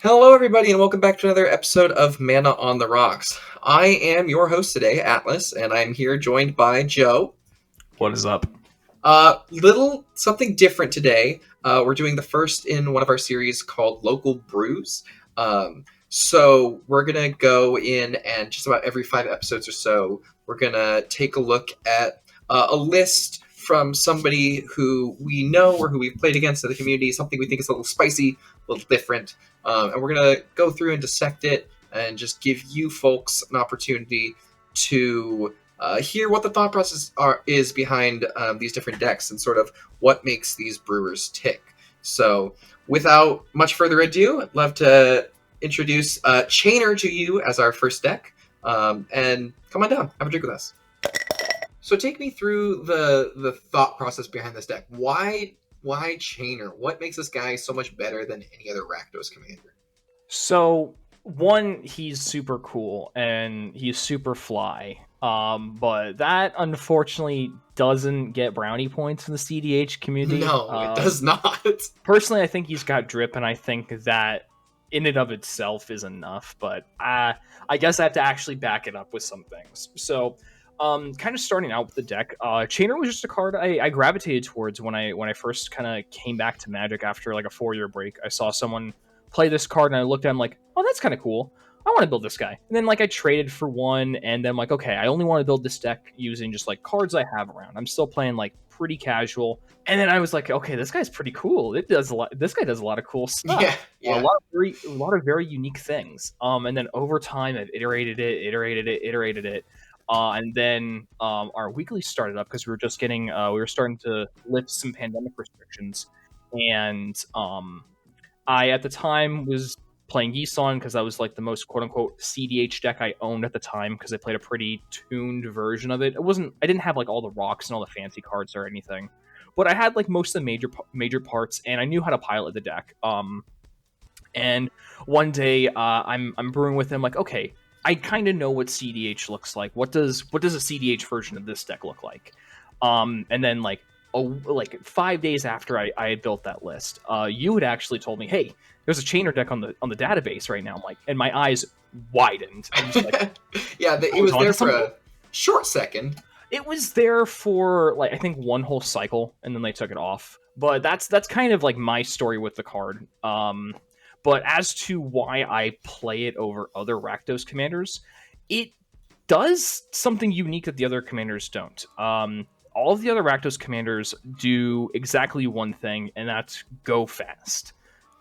Hello, everybody, and welcome back to another episode of Mana on the Rocks. I am your host today, Atlas, and I'm here joined by Joe. What is up? Little something different today. We're doing the first in one of our series called Local Brews. So we're gonna go in and just about every 5 episodes or so, we're gonna take a look at a list from somebody who we know or who we've played against in the community, something we think is a little spicy, a little different, and we're going to go through and dissect it and just give you folks an opportunity to hear what the thought process is behind these different decks and sort of what makes these brewers tick. So without much further ado, I'd love to introduce Chainer to you as our first deck, and come on down, have a drink with us. So take me through the thought process behind this deck. Why Chainer? What makes this guy so much better than any other Rakdos commander? So, one, he's super cool and he's super fly. But that unfortunately doesn't get brownie points in the CDH community. No, it does not. Personally, I think he's got drip, and I think that in and of itself is enough. But I guess I have to actually back it up with some things. So, kind of starting out with the deck, Chainer was just a card I gravitated towards when I first kind of came back to Magic after like a 4-year break. I saw someone play this card, and I looked at him like, oh, that's kind of cool. I want to build this guy. And then like I traded for one, and then like, okay, I only want to build this deck using just like cards I have around. I'm still playing like pretty casual. And then I was like, okay, this guy's pretty cool. This guy does a lot of cool stuff. Yeah. A lot of very unique things. And then over time, I've iterated it. And then our weekly started up because we were just getting, we were starting to lift some pandemic restrictions. And I, at the time, was playing Yisan because that was like the most quote-unquote CDH deck I owned at the time because I played a pretty tuned version of it. I didn't have like all the rocks and all the fancy cards or anything, but I had like most of the major parts, and I knew how to pilot the deck. And one day, I'm brewing with him like, okay, I kind of know what CDH looks like. What does a CDH version of this deck look like? And then like 5 days after I had built that list, you had actually told me, hey, there's a Chainer deck on the database right now. I'm like, and my eyes widened. I'm just like, yeah, it was there for a short second. It was there for like I think one whole cycle, and then they took it off. But that's kind of like my story with the card. But as to why I play it over other Rakdos commanders, it does something unique that the other commanders don't. All of the other Rakdos commanders do exactly one thing, and that's go fast.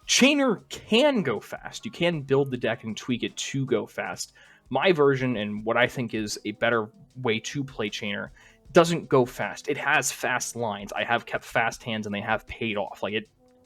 Chainer can go fast. You can build the deck and tweak it to go fast. My version, and what I think is a better way to play Chainer, doesn't go fast. It has fast lines. I have kept fast hands, and they have paid off. Like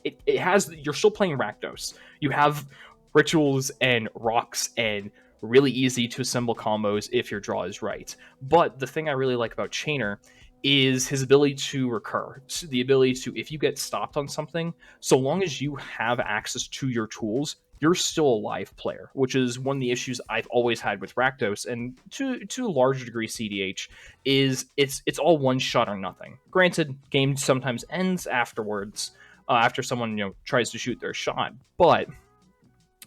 it has. You're still playing Rakdos. You have rituals and rocks and really easy to assemble combos if your draw is right. But the thing I really like about Chainer is his ability to recur. So the ability to, if you get stopped on something, so long as you have access to your tools, you're still a live player, which is one of the issues I've always had with Rakdos, and to a larger degree CDH, is it's all one shot or nothing. Granted, game sometimes ends afterwards, after someone tries to shoot their shot, but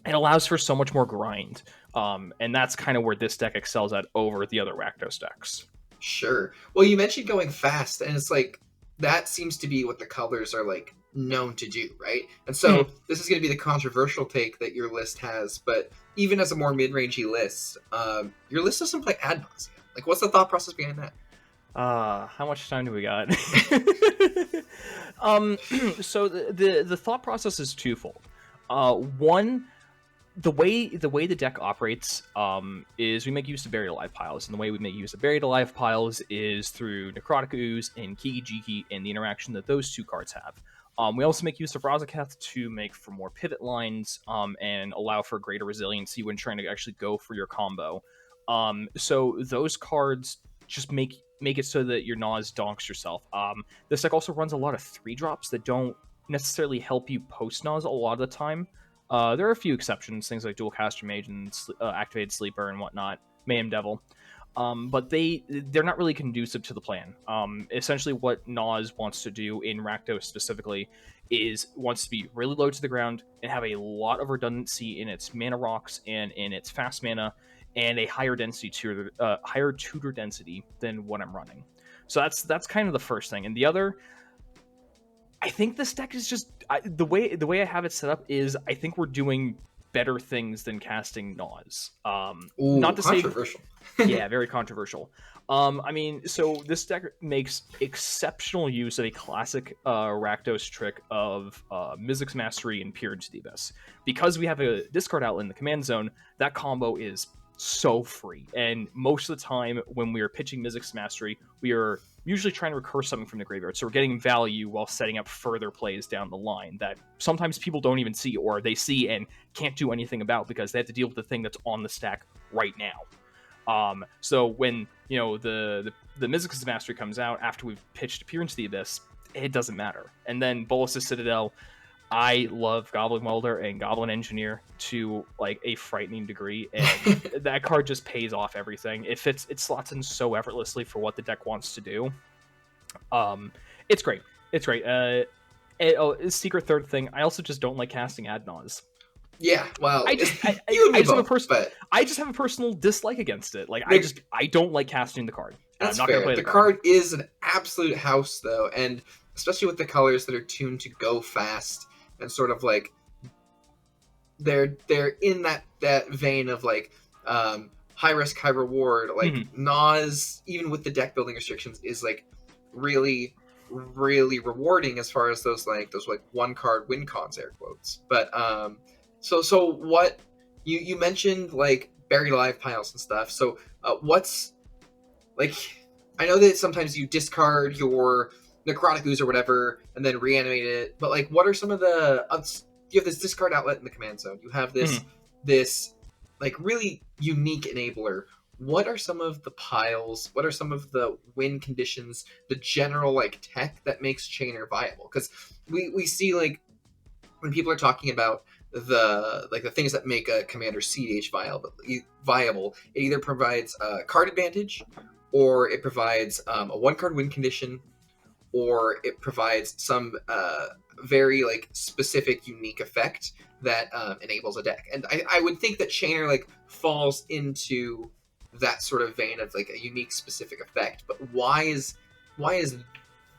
it allows for so much more grind, and that's kind of where this deck excels at over the other Rakdos decks. Sure. Well, you mentioned going fast, and it's like that seems to be what the colors are like known to do, right? And so this is going to be the controversial take that your list has, but even as a more mid-rangey list, your list doesn't play ad nauseam. Like, what's the thought process behind that? How much time do we got? So the thought process is twofold. One, the way the deck operates is we make use of buried alive piles, and the way we make use of buried alive piles is through Necrotic Ooze and Kiki Jiki and the interaction that those two cards have. We also make use of Razaketh to make for more pivot lines and allow for greater resiliency when trying to actually go for your combo. So those cards just make it so that your Nas donks yourself. This deck also runs a lot of 3-drops that don't necessarily help you post Nas a lot of the time. There are a few exceptions, things like Dual Caster Mage and Activated Sleeper and whatnot, Mayhem Devil. But they're not really conducive to the plan. Essentially what Nas wants to do in Rakdos specifically wants to be really low to the ground and have a lot of redundancy in its mana rocks and in its fast mana, and a higher higher tutor density than what I'm running. So that's kind of the first thing. And the other, I think this deck is just the way I have it set up is I think we're doing better things than casting Naws. Ooh, Not to say, controversial. yeah, very controversial. I mean, so this deck makes exceptional use of a classic Rakdos trick of Mizzix Mastery and Peer into the Abyss. Because we have a discard outlet in the command zone, that combo is so free. And most of the time when we are pitching Mizzix Mastery, we are usually trying to recur something from the graveyard. So we're getting value while setting up further plays down the line that sometimes people don't even see, or they see and can't do anything about because they have to deal with the thing that's on the stack right now. So when, you know, the Mizzix Mastery comes out after we've pitched Peer into the Abyss, it doesn't matter. And then Bolas's Citadel, I love Goblin Welder and Goblin Engineer to like a frightening degree, and that card just pays off everything. It slots in so effortlessly for what the deck wants to do. It's great. It's great. Secret third thing, I also just don't like casting Ad Naus. Yeah, well, I just have a personal dislike against it. Like I don't like casting the card. That's I'm not fair. gonna play The card is an absolute house, though, and especially with the colors that are tuned to go fast and sort of like they're in that vein of like high risk, high reward. Like Naws, even with the deck building restrictions, is like really rewarding as far as those one card win cons, air quotes. But so what you mentioned like buried alive piles and stuff. So what's like, I know that sometimes you discard your necrotic ooze or whatever and then reanimate it, but like what are some of the you have this discard outlet in the command zone, you have this like really unique enabler. What are some of the piles, what are some of the win conditions, the general like tech that makes Chainer viable? Because we see like when people are talking about the things that make a commander Cedh viable, it either provides card advantage, or it provides a one card win condition, or it provides some very like specific unique effect that enables a deck. And I would think that Chainer like falls into that sort of vein of like a unique specific effect. But why is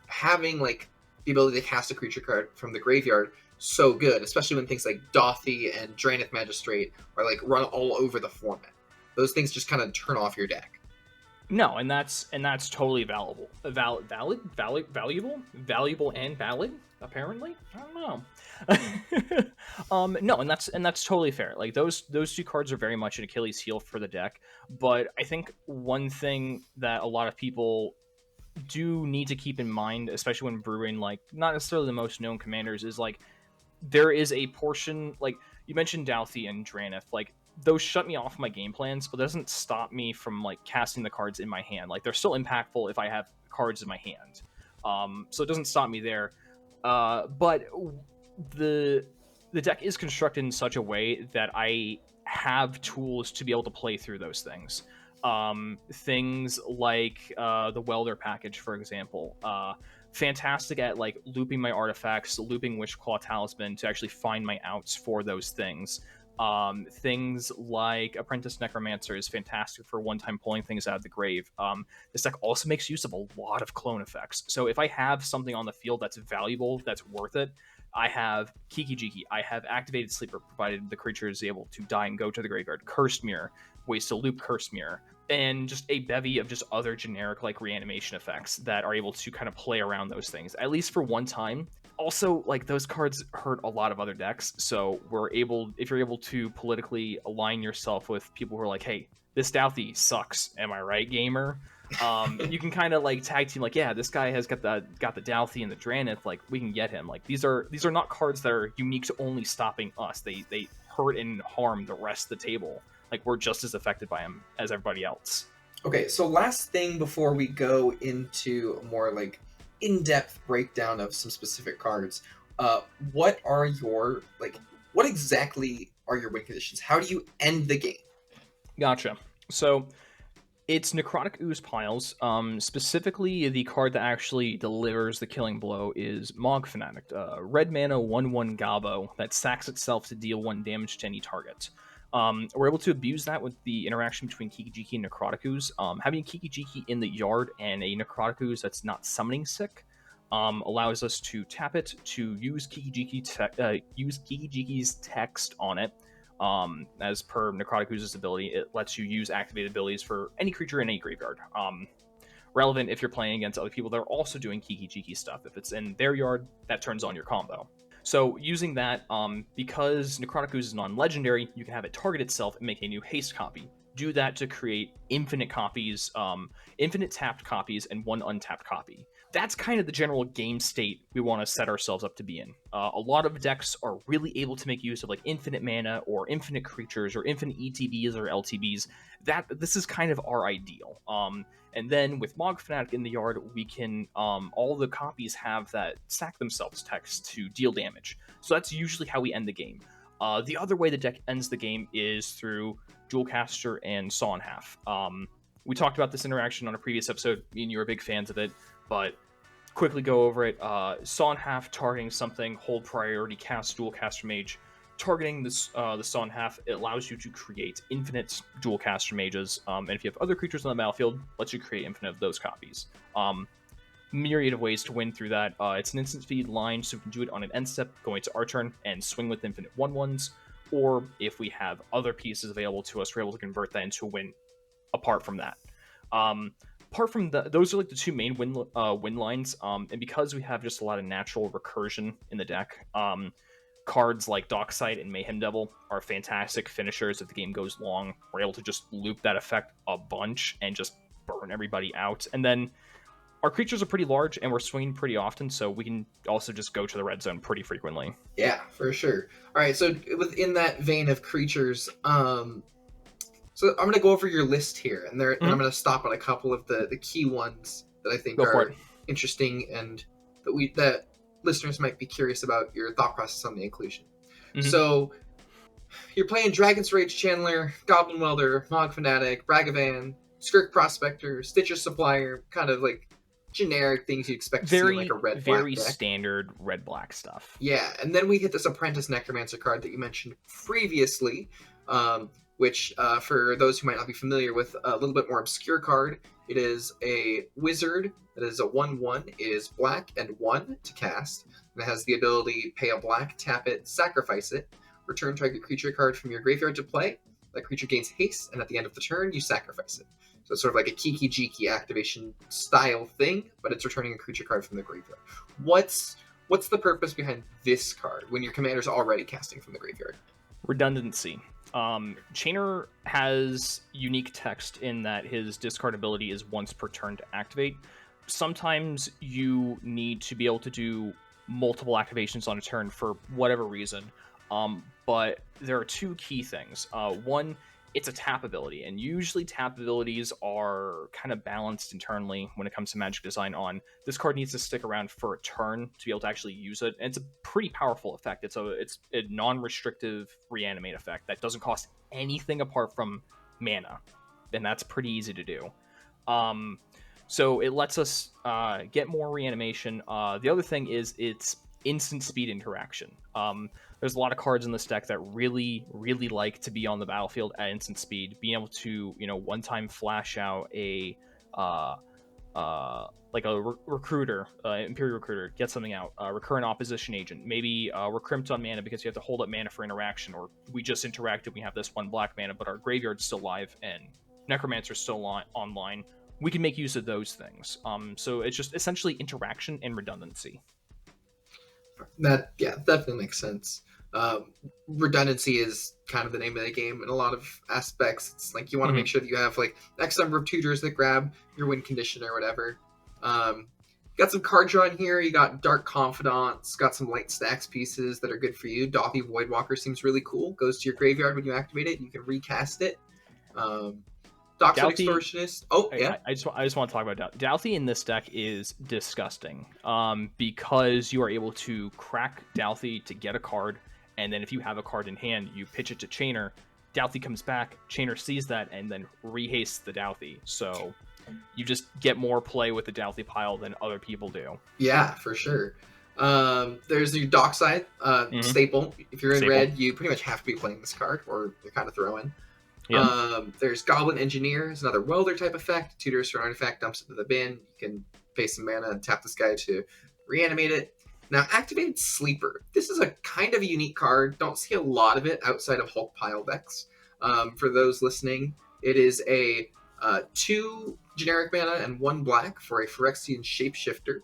having like the ability to cast a creature card from the graveyard so good, especially when things like Dothy and Draenith Magistrate are like run all over the format? Those things just kind of turn off your deck. No, and that's totally valuable, valuable and valid. Apparently, I don't know. No, and that's totally fair. Like those two cards are very much an Achilles heel for the deck. But I think one thing that a lot of people do need to keep in mind, especially when brewing like not necessarily the most known commanders, is like there is a portion, like you mentioned Douthie and Draenith, like those shut me off my game plans, but doesn't stop me from like casting the cards in my hand. Like they're still impactful if I have cards in my hand. So it doesn't stop me there. But the deck is constructed in such a way that I have tools to be able to play through those things. Things like the Welder package, for example. Fantastic at like looping my artifacts, looping Witchclaw Talisman to actually find my outs for those things. Things like Apprentice Necromancer is fantastic for one-time pulling things out of the grave. This deck also makes use of a lot of clone effects. So if I have something on the field that's valuable, that's worth it, I have Kiki Jiki, I have Activated Sleeper, provided the creature is able to die and go to the graveyard, Cursed Mirror, ways to loop Cursed Mirror, and just a bevy of just other generic like reanimation effects that are able to kind of play around those things, at least for one time. Also, like those cards hurt a lot of other decks, so if you're able to politically align yourself with people who are like, hey, this Douthie sucks, am I right, gamer? You can kind of like tag team, like, yeah, this guy has got the Douthie and the Draenith, like we can get him. Like these are not cards that are unique to only stopping us. They hurt and harm the rest of the table. Like we're just as affected by them as everybody else. Okay, so last thing before we go into a more like in-depth breakdown of some specific cards, what exactly are your win conditions? How do you end the game? Gotcha. So It's Necrotic Ooze Piles. Specifically, the card that actually delivers the killing blow is Mog Fanatic. Red mana, 1/1 Gabo that sacks itself to deal 1 damage to any target. We're able to abuse that with the interaction between Kiki-Jiki and Necrotic Ooze. Having a Kiki-Jiki in the yard and a Necrotic Ooze that's not summoning sick allows us to tap it to use Kiki-Jiki's text on it. As per Necrotic Ooze's ability, it lets you use activated abilities for any creature in any graveyard. Relevant if you're playing against other people that are also doing Kiki-Jiki stuff. If it's in their yard, that turns on your combo. So using that, because Necrotic Ooze is non-legendary, you can have it target itself and make a new haste copy. Do that to create infinite copies, infinite tapped copies, and 1 untapped copy. That's kind of the general game state we want to set ourselves up to be in. A lot of decks are really able to make use of like infinite mana or infinite creatures or infinite ETBs or LTBs. This is kind of our ideal. And then with Mog Fanatic in the yard, we can all the copies have that sack themselves text to deal damage. So that's usually how we end the game. The other way the deck ends the game is through Jewelcaster and Saw in Half. We talked about this interaction on a previous episode. Me and you are big fans of it, but quickly go over it. Saw in Half targeting something, hold priority, cast Jewelcaster Mage. Targeting this, the Saw in Half, it allows you to create infinite Jewelcaster Mages, and if you have other creatures on the battlefield, lets you create infinite of those copies. Myriad of ways to win through that. It's an instant speed line, so we can do it on an end step, going to our turn, and swing with infinite 1/1s, or if we have other pieces available to us, we're able to convert that into a win apart from that. Apart from those are like the two main win lines, and because we have just a lot of natural recursion in the deck, cards like Dockside and Mayhem Devil are fantastic finishers if the game goes long. We're able to just loop that effect a bunch and just burn everybody out. And then our creatures are pretty large and we're swinging pretty often, so we can also just go to the red zone pretty frequently. Yeah, for sure. All right, so within that vein of creatures, so I'm going to go over your list here, and and I'm going to stop on a couple of the key ones that I think are interesting and that listeners might be curious about your thought process on the inclusion. So you're playing Dragon's Rage Channeler, Goblin Welder, Mog Fanatic, Bragavan, Skirk Prospector, Stitcher Supplier, kind of like generic things you expect to see in like a red-black very deck. standard red-black stuff. Yeah, and then we hit this Apprentice Necromancer card that you mentioned previously, which for those who might not be familiar with, a little bit more obscure card. It is a wizard that is a 1/1, is black and 1 to cast, and it has the ability pay a black, tap it, sacrifice it, return target creature card from your graveyard to play. That creature gains haste, and at the end of the turn, you sacrifice it. So it's sort of like a Kiki-Jiki activation style thing, but it's returning a creature card from the graveyard. What's the purpose behind this card when your commander's already casting from the graveyard? Redundancy. Chainer has unique text in that his discard ability is once per turn to activate. Sometimes you need to be able to do multiple activations on a turn for whatever reason. But there are two key things. One, it's a tap ability, and usually tap abilities are kind of balanced internally when it comes to Magic Design on this card needs to stick around for a turn to be able to actually use it. And it's a pretty powerful effect. It's a non-restrictive reanimate effect that doesn't cost anything apart from mana, and that's pretty easy to do. So it lets us get more reanimation. The other thing is it's instant speed interaction. There's a lot of cards in this deck that really, really like to be on the battlefield at instant speed. Being able to, one time flash out a recruiter, Imperial Recruiter, get something out, recurrent opposition agent. Maybe we're crimped on mana because you have to hold up mana for interaction, or we just interacted, we have this one black mana, but our graveyard's still live and Necromancer's still online. We can make use of those things. So it's just essentially interaction and redundancy. That definitely makes sense. Redundancy is kind of the name of the game in a lot of aspects. It's like you want to make sure that you have like X number of tutors that grab your win condition or whatever. Got some card drawing here. You got Dark Confidants, got some light stacks pieces that are good for you. Dothy Voidwalker seems really cool. Goes to your graveyard when you activate it. You can recast it. Dockside Extortionist. Oh, yeah. I just want to talk about Douthie in this deck is disgusting. Because you are able to crack Douthie to get a card, and then if you have a card in hand, you pitch it to Chainer. Douthie comes back, Chainer sees that, and then rehastes the Douthie. So you just get more play with the Douthie pile than other people do. Yeah, for sure. There's your dockside staple. If you're in Staple. red, you pretty much have to be playing this card, or you're kind of throwing. Yep. There's Goblin Engineer, is another welder type effect. Tutors for an artifact, dumps it to the bin. You can pay some mana and tap this guy to reanimate it. Now, Activated Sleeper. This is a kind of a unique card. Don't see a lot of it outside of Hulk pile decks. For those listening, it is a 2 generic mana and 1 black for a Phyrexian Shapeshifter.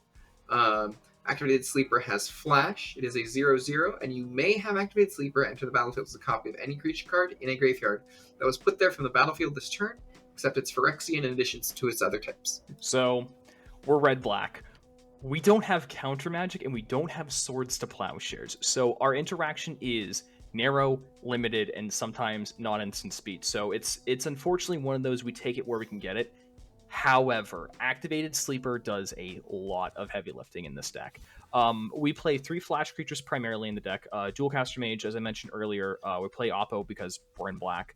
Activated Sleeper has Flash. It is a 0/0, and you may have Activated Sleeper enter the battlefield as a copy of any creature card in a graveyard that was put there from the battlefield this turn, except it's Phyrexian in addition to its other types. So, we're red-black. We don't have counter magic, and we don't have Swords to Plowshares. So our interaction is narrow, limited, and sometimes not instant speed. So it's unfortunately one of those we take it where we can get it. However, Activated Sleeper does a lot of heavy lifting in this deck. We play 3 flash creatures primarily in the deck. Dualcaster Mage, as I mentioned earlier. We play Oppo because we're in black.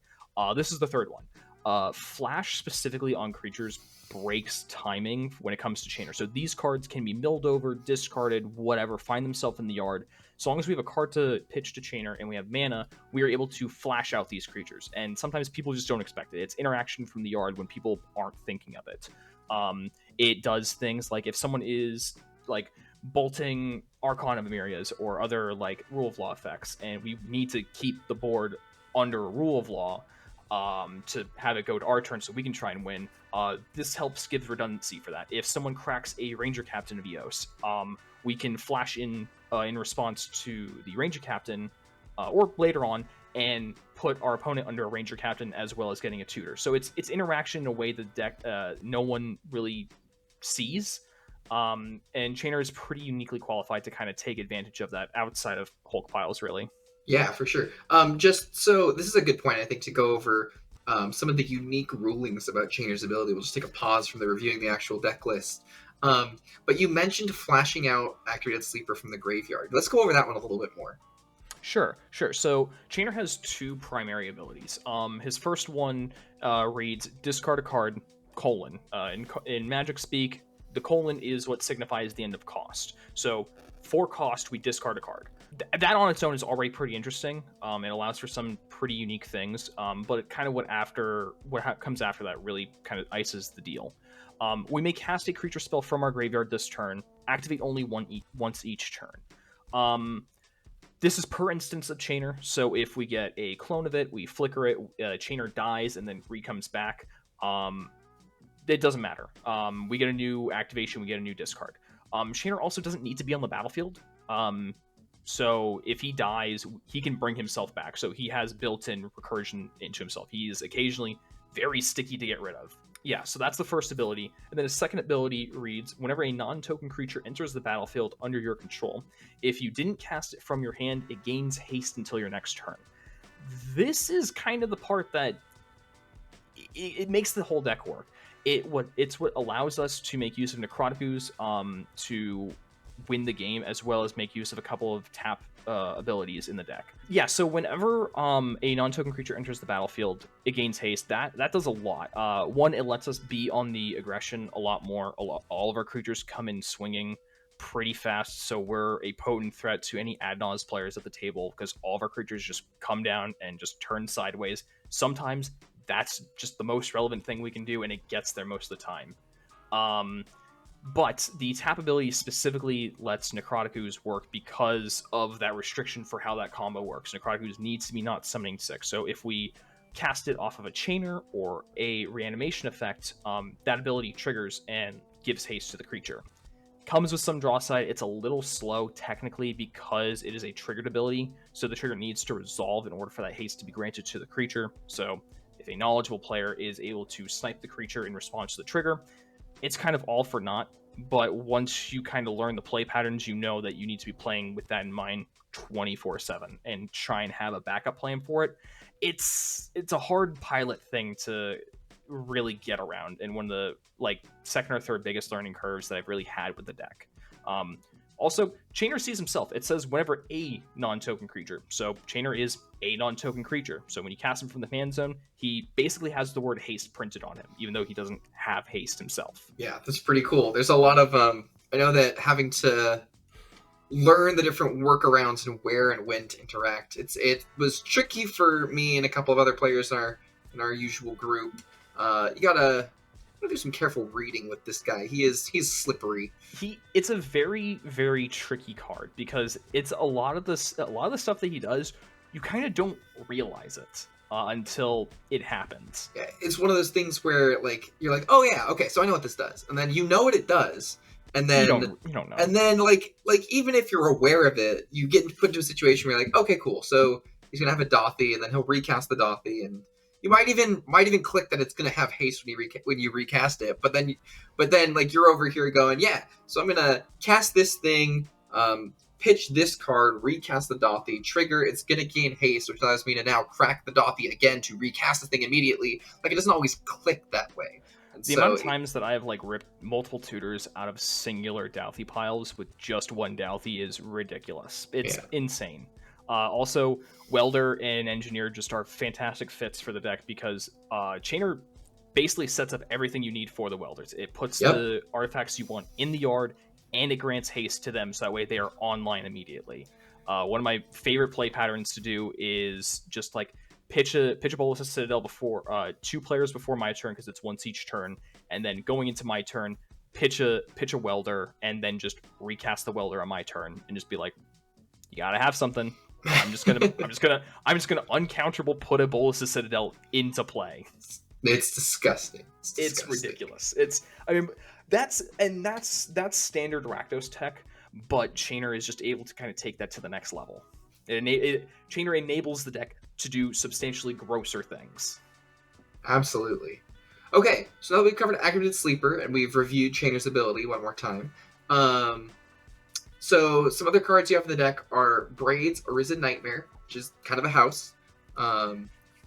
This is the third one. Flash specifically on creatures breaks timing when it comes to Chainer. So these cards can be milled over, discarded, whatever, find themselves in the yard. So long as we have a card to pitch to Chainer and we have mana, we are able to flash out these creatures. And sometimes people just don't expect it. It's interaction from the yard when people aren't thinking of it. It does things like if someone is like bolting Archon of Myriads or other like Rule of Law effects, and we need to keep the board under a Rule of Law to have it go to our turn so we can try and win. This helps give redundancy for that. If someone cracks a Ranger Captain of Eos, we can flash in response to the Ranger Captain, or later on, and put our opponent under a Ranger Captain as well as getting a tutor. So it's interaction in a way the deck no one really sees. And Chainer is pretty uniquely qualified to kind of take advantage of that outside of Hulk piles, really. Yeah, for sure. Just so this is a good point, I think, to go over some of the unique rulings about Chainer's ability. We'll just take a pause from the reviewing the actual deck list. But you mentioned flashing out Activated Sleeper from the graveyard. Let's go over that one a little bit more. Sure. So Chainer has 2 primary abilities. His first one reads discard a card, : in Magic speak, the : is what signifies the end of cost. So for cost, we discard a card. That on its own is already pretty interesting. It allows for some pretty unique things, but it kind of what comes after that really kind of ices the deal. We may cast a creature spell from our graveyard this turn, activate only once each turn. This is per instance of Chainer, so if we get a clone of it, we flicker it, Chainer dies, and then comes back. It doesn't matter. We get a new activation, we get a new discard. Chainer also doesn't need to be on the battlefield. So if he dies, he can bring himself back. So he has built-in recursion into himself. He is occasionally very sticky to get rid of. Yeah, so that's the first ability. And then his second ability reads, whenever a non-token creature enters the battlefield under your control, if you didn't cast it from your hand, it gains haste until your next turn. This is kind of the part that it makes the whole deck work. It's what allows us to make use of Necroticus to win the game, as well as make use of a couple of tap abilities in the deck. Yeah, so whenever a non-token creature enters the battlefield, it gains haste. That does a lot. One, it lets us be on the aggression a lot more. All of our creatures come in swinging pretty fast, so we're a potent threat to any ad nauseam players at the table, because all of our creatures just come down and just turn sideways. Sometimes that's just the most relevant thing we can do, and it gets there most of the time. But the tap ability specifically lets Necroticus work because of that restriction for how that combo works. Necroticus needs to be not summoning 6. So if we cast it off of a Chainer or a reanimation effect, that ability triggers and gives haste to the creature. Comes with some draw side. It's a little slow technically because it is a triggered ability, so the trigger needs to resolve in order for that haste to be granted to the creature. So if a knowledgeable player is able to snipe the creature in response to the trigger, it's kind of all for naught. But once you kind of learn the play patterns, you know that you need to be playing with that in mind 24/7 and try and have a backup plan for it. It's a hard pilot thing to really get around, and one of the second or third biggest learning curves that I've really had with the deck. Also, Chainer sees himself. It says whenever a non-token creature. So Chainer is a non-token creature. So when you cast him from the hand zone, he basically has the word haste printed on him, even though he doesn't have haste himself. Yeah, that's pretty cool. There's a lot of I know that having to learn the different workarounds and where and when to interact. It was tricky for me and a couple of other players in our usual group. You gotta do some careful reading with this guy. He's slippery. It's a very, very tricky card because it's a lot of the stuff that he does, you kind of don't realize it until it happens. Yeah, it's one of those things where like you're like, oh yeah, okay, so I know what this does, and then you know what it does, and then you don't know. and then like even if you're aware of it, you get put into a situation where you're like, okay, cool, so he's gonna have a Dothy, and then he'll recast the Dothy, and you might even click that it's gonna have haste when you recast it, but then like you're over here going, yeah, so I'm gonna cast this thing, pitch this card, recast the Dothy, trigger, it's gonna gain haste, which allows me to now crack the Dothy again to recast the thing immediately. Like it doesn't always click that way. And the amount of times that I have like ripped multiple tutors out of singular Dothy piles with just one Dothy is ridiculous. It's insane. Also, Welder and Engineer just are fantastic fits for the deck because Chainer basically sets up everything you need for the Welders. It puts the artifacts you want in the yard, and it grants haste to them, so that way they are online immediately. One of my favorite play patterns to do is just like pitch a Bolus of Citadel before 2 players before my turn because it's once each turn, and then going into my turn, pitch a Welder, and then just recast the Welder on my turn, and just be like, you gotta have something. I'm just gonna uncounterable put a Bolus of Citadel into play. It's disgusting. It's ridiculous. That's standard Rakdos tech, but Chainer is just able to kind of take that to the next level. Chainer enables the deck to do substantially grosser things. Absolutely. Okay, so now we've covered Aggravated Sleeper, and we've reviewed Chainer's ability one more time. So some other cards you have in the deck are Braids, Arisen Nightmare, which is kind of a house.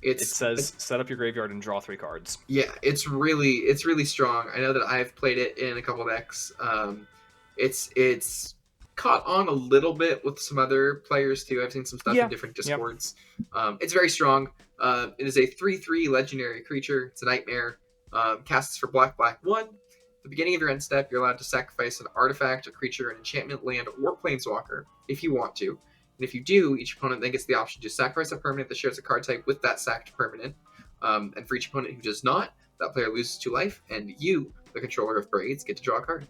It says set up your graveyard and draw 3 cards. Yeah, it's really strong. I know that I've played it in a couple decks. It's caught on a little bit with some other players too. I've seen some stuff in different discords. It's very strong. It is a 3/3 legendary creature. It's a nightmare. Casts for black 1. At the beginning of your end step, you're allowed to sacrifice an artifact, a creature, an enchantment, land, or planeswalker if you want to. And if you do, each opponent then gets the option to sacrifice a permanent that shares a card type with that sacked permanent. And for each opponent who does not, that player loses 2 life, and you, the controller of Braids, get to draw a card.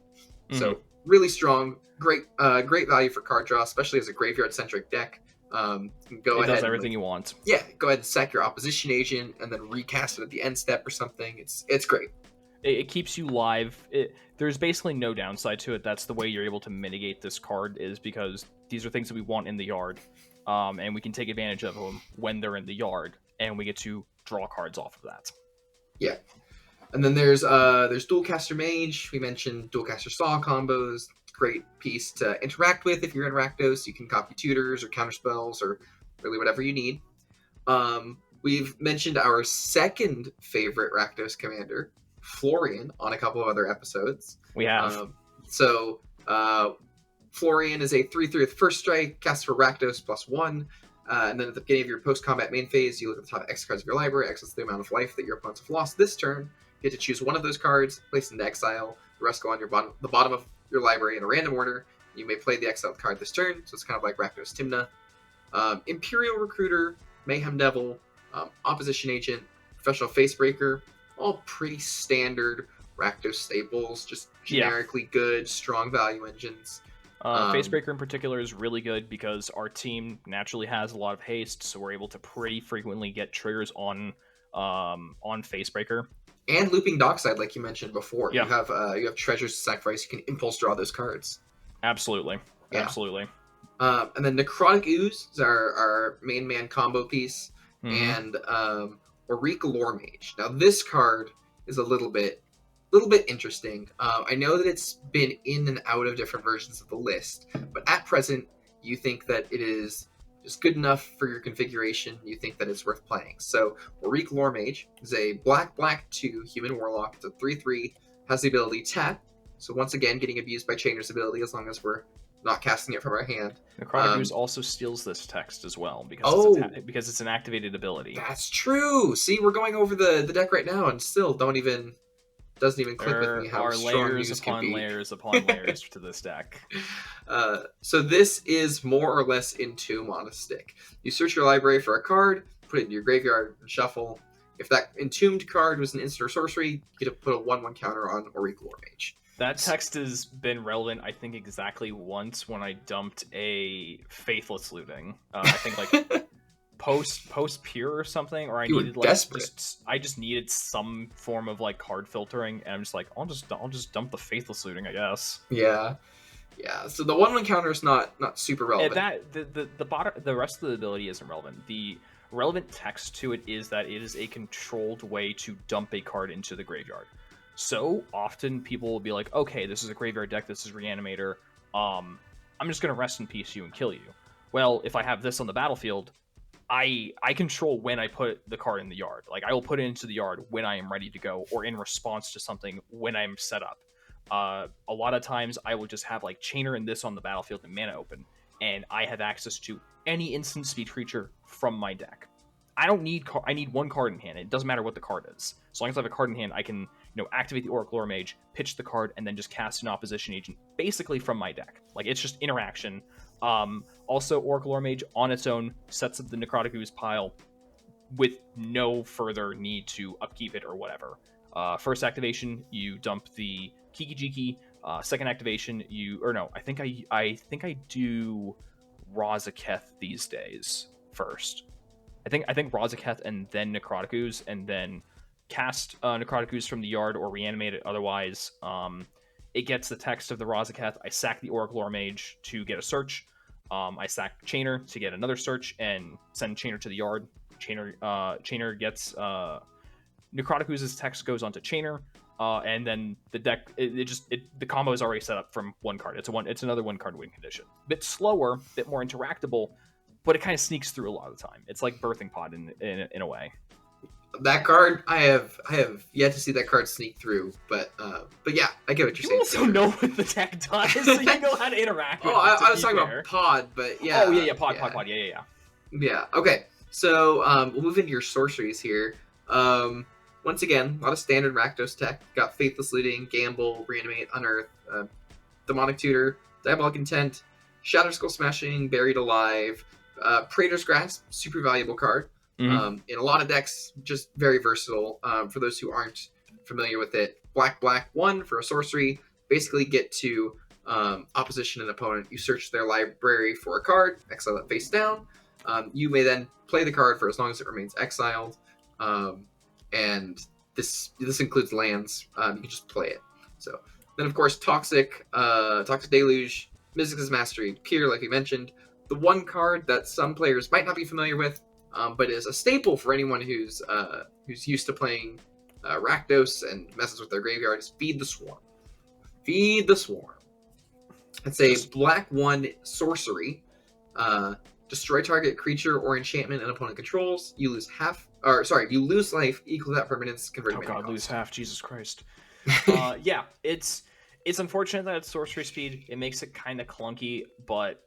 Mm-hmm. So really strong, great value for card draw, especially as a graveyard-centric deck. It does everything you want. Yeah, go ahead and sack your opposition agent, and then recast it at the end step or something. It's great. It keeps you live. There's basically no downside to it. That's the way you're able to mitigate this card, is because these are things that we want in the yard, and we can take advantage of them when they're in the yard, and we get to draw cards off of that. Yeah, and then there's Dualcaster Mage. We mentioned Dualcaster Saw combos. Great piece to interact with if you're in Rakdos. You can copy tutors or counter spells or really whatever you need. We've mentioned our second favorite Rakdos commander, Florian, on a couple of other episodes. We have. Florian is a 3/3 with first strike, casts for Rakdos +1, and then at the beginning of your post-combat main phase, you look at the top X cards of your library, X is the amount of life that your opponents have lost this turn. You get to choose one of those cards, place into exile. The rest go on the bottom of your library in a random order. You may play the exiled card this turn, so it's kind of like Rakdos Tymna. Imperial Recruiter, Mayhem Devil, Opposition Agent, Professional Facebreaker, all pretty standard Rakdos staples, just generically good, strong value engines. Facebreaker in particular is really good because our team naturally has a lot of haste, so we're able to pretty frequently get triggers on Facebreaker. And Looping Dockside, like you mentioned before. Yeah. You have treasures to sacrifice. You can impulse draw those cards. Absolutely. Yeah. Absolutely. And then Necrotic Ooze is our main man combo piece. Mm-hmm. And Auric Lore Mage. Now this card is a little bit interesting. I know that it's been in and out of different versions of the list, but at present, you think that it is just good enough for your configuration. You think that it's worth playing. So Auric Lore Mage is a black 2 human warlock. It's a 3/3, has the ability tap. So once again, getting abused by Chainer's ability as long as we're not casting it from our hand. Necrotic also steals this text as well because because it's an activated ability. That's true. See, we're going over the deck right now, and still doesn't even click with me how strong news can be. Layers upon layers to this deck. So this is more or less Entomb on a stick. You search your library for a card, put it in your graveyard, and shuffle. If that entombed card was an instant or sorcery, you get to put a 1/1 counter on Auric Mage. That text has been relevant, I think, exactly once when I dumped a Faithless Looting. I think like post pure or something, or I needed like I just needed some form of like card filtering, and I'm just like, I'll just dump the Faithless Looting, I guess. Yeah. So the 1/1 counter is not super relevant. The rest of the ability isn't relevant. The relevant text to it is that it is a controlled way to dump a card into the graveyard. So often people will be like, okay, this is a graveyard deck, this is Reanimator, I'm just going to rest in peace you and kill you. Well, if I have this on the battlefield, I control when I put the card in the yard. Like, I will put it into the yard when I am ready to go, or in response to something when I'm set up. A lot of times I will just have like Chainer and this on the battlefield and mana open, and I have access to any instant speed creature from my deck. I don't need I need one card in hand. It doesn't matter what the card is. As long as I have a card in hand, I can activate the Oracle Lore Mage, pitch the card, and then just cast an opposition agent basically from my deck. Like, it's just interaction. Also, Oracle Lore Mage on its own sets up the Necrotic Ooze pile with no further need to upkeep it or whatever. First activation, you dump the Kiki Jiki. Second activation, I think I do Razaketh these days first. I think Razaketh and then Necrotic Ooze, and then cast Necrotic Ooze from the yard or reanimate it otherwise. It gets the text of the Razaketh. I sack the Oracle Lore Mage to get a search. I sack Chainer to get another search and send Chainer to the yard. Chainer gets Necrotic Ooze's text goes onto Chainer, and then the deck the combo is already set up from one card. It's another 1 card win condition. Bit slower, bit more interactable, but it kind of sneaks through a lot of the time. It's like Birthing Pod in a way. That card, I have yet to see that card sneak through, but yeah, I get what you're saying. You also know what the deck does, so you know how to interact with it. I was talking about Pod, but yeah. Oh yeah, Pod, yeah. Yeah, okay. So we'll move into your sorceries here. Once again, a lot of standard Rakdos tech. Got Faithless Looting, Gamble, Reanimate, Unearth, Demonic Tutor, Diabolic Intent, Shatter Skull Smashing, Buried Alive, Praetor's Grasp, super valuable card. Mm-hmm. In a lot of decks, just very versatile. For those who aren't familiar with it, black 1 for a sorcery. Basically get to opposition and opponent. You search their library for a card, exile it face down. You may then play the card for as long as it remains exiled. And this includes lands. You can just play it. So then, of course, Toxic Deluge, Mizzix's Mastery, Peer, like we mentioned. The one card that some players might not be familiar with, but is a staple for anyone who's used to playing Rakdos and messes with their graveyard, is Feed the Swarm. Feed the Swarm. It's a black 1 sorcery. Destroy target creature or enchantment an opponent controls. You lose you lose life equal to that permanent's converted mana cost. Lose half. Jesus Christ. Yeah, it's unfortunate that it's sorcery speed. It makes it kind of clunky, but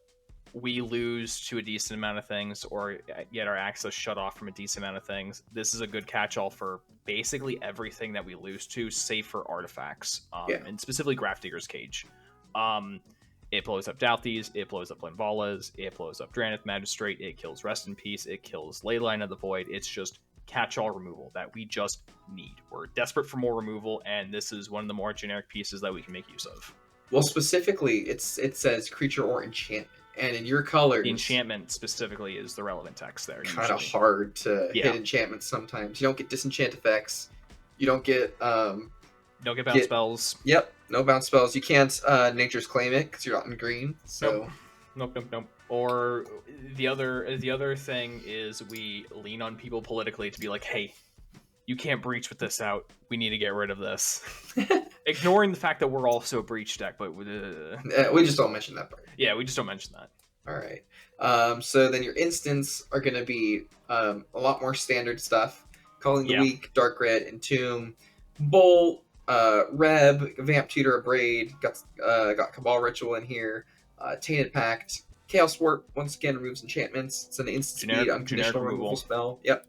we lose to a decent amount of things, or get our access shut off from a decent amount of things. This is a good catch-all for basically everything that we lose to, save for artifacts, and specifically Grafdigger's Cage. It blows up Douthies, it blows up Linvalas, it blows up Drannith Magistrate, it kills Rest in Peace, it kills Leyline of the Void. It's just catch-all removal that we just need. We're desperate for more removal, and this is one of the more generic pieces that we can make use of. Well, specifically, it says creature or enchantment. And in your colors, the enchantment specifically is the relevant text there. Kind of hard to hit enchantments sometimes. You don't get disenchant effects. You don't get bounce spells. Yep, no bounce spells. You can't Nature's Claim it because you're not in green. So nope. Or the other thing is we lean on people politically to be like, hey, you can't breach with this out. We need to get rid of this. Ignoring the fact that we're also a breach deck, but we just don't mention that part. Yeah, we just don't mention that. All right. So then your instants are going to be a lot more standard stuff. Calling the Weak, Dark Red, Entomb, Bolt, Reb, Vamp Tutor, Abrade. Got Cabal Ritual in here. Tainted Pact. Chaos Warp, once again, removes enchantments. It's an instant speed, Generic unconditional removal removal. spell. Yep.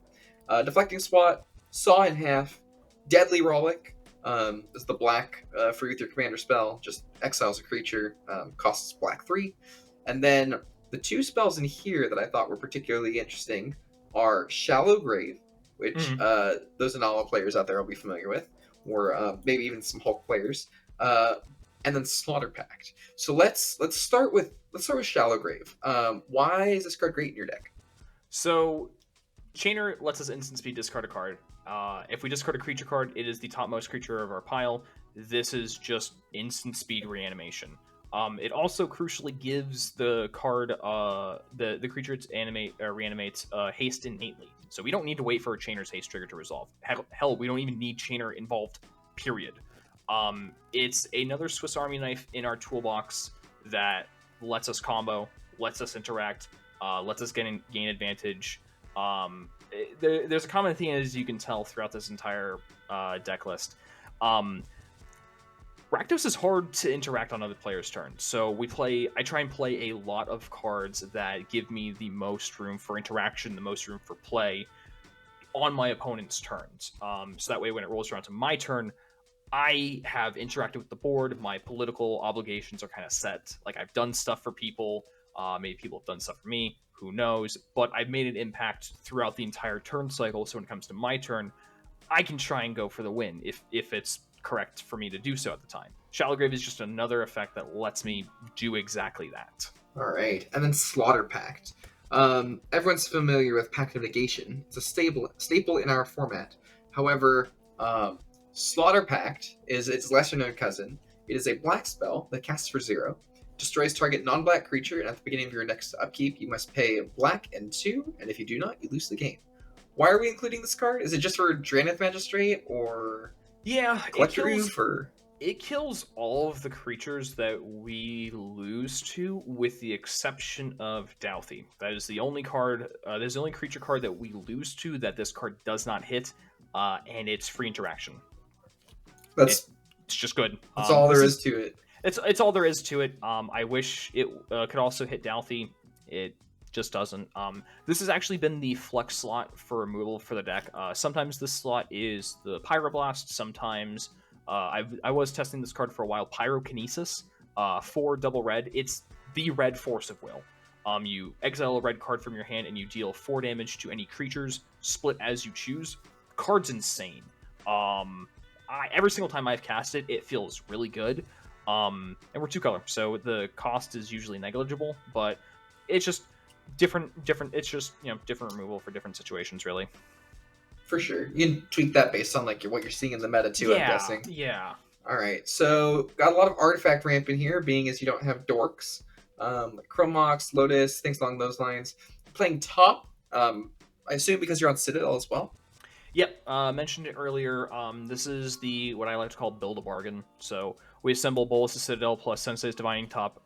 Deflecting Swat, Saw in half, Deadly Rollick. Is the black free with your commander spell. Just exiles a creature, costs black 3. And then the two spells in here that I thought were particularly interesting are Shallow Grave, which those Anala players out there will be familiar with, or maybe even some Hulk players. And then Slaughter Pact. So let's start with Shallow Grave. Why is this card great in your deck? So Chainer lets us instant speed discard a card. If we discard a creature card, it is the topmost creature of our pile. This is just instant speed reanimation. It also crucially gives the card the creature it reanimates haste innately. So we don't need to wait for a Chainer's haste trigger to resolve. Hell, we don't even need Chainer involved. Period. It's another Swiss Army knife in our toolbox that lets us combo, lets us interact, lets us gain advantage. There's a common theme, as you can tell throughout this entire deck list. Rakdos is hard to interact on other players' turns, so I try and play a lot of cards that give me the most room for interaction, the most room for play on my opponent's turns. So that way, when it rolls around to my turn, I have interacted with the board. My political obligations are kind of set. Like, I've done stuff for people. Maybe people have done stuff for me. Who knows? But I've made an impact throughout the entire turn cycle. So when it comes to my turn, I can try and go for the win if it's correct for me to do so at the time. Shallow Grave is just another effect that lets me do exactly that. All right, and then Slaughter Pact. Everyone's familiar with Pact of Negation. It's a staple in our format. However, Slaughter Pact is its lesser-known cousin. It is a black spell that casts for 0, destroys target non-black creature, and at the beginning of your next upkeep, you must pay black and 2, and if you do not, you lose the game. Why are we including this card? Is it just for Drannith Magistrate, or Collector Roof, or... It kills all of the creatures that we lose to, with the exception of Douthie. That is the only card. There's the only creature card that we lose to that this card does not hit, and it's free interaction. It's just good. That's all there is to it. It's all there is to it. I wish it could also hit Douthie. It just doesn't. This has actually been the flex slot for removal for the deck. Sometimes this slot is the Pyroblast. Sometimes I was testing this card for a while. Pyrokinesis, 4 double red. It's the red force of will. You exile a red card from your hand and you deal 4 damage to any creatures, split as you choose. Card's insane. Every single time I've cast it, it feels really good. And we're 2 color, so the cost is usually negligible, but it's just different. It's just, different removal for different situations, really. For sure. You can tweak that based on what you're seeing in the meta too, I'm guessing. Yeah. Alright, so got a lot of artifact ramp in here, being as you don't have dorks. Like Chromox, Lotus, things along those lines. Playing top, I assume because you're on Citadel as well? Yep, mentioned it earlier. This is what I like to call build a bargain. So we assemble Bolas' Citadel plus Sensei's Divining Top,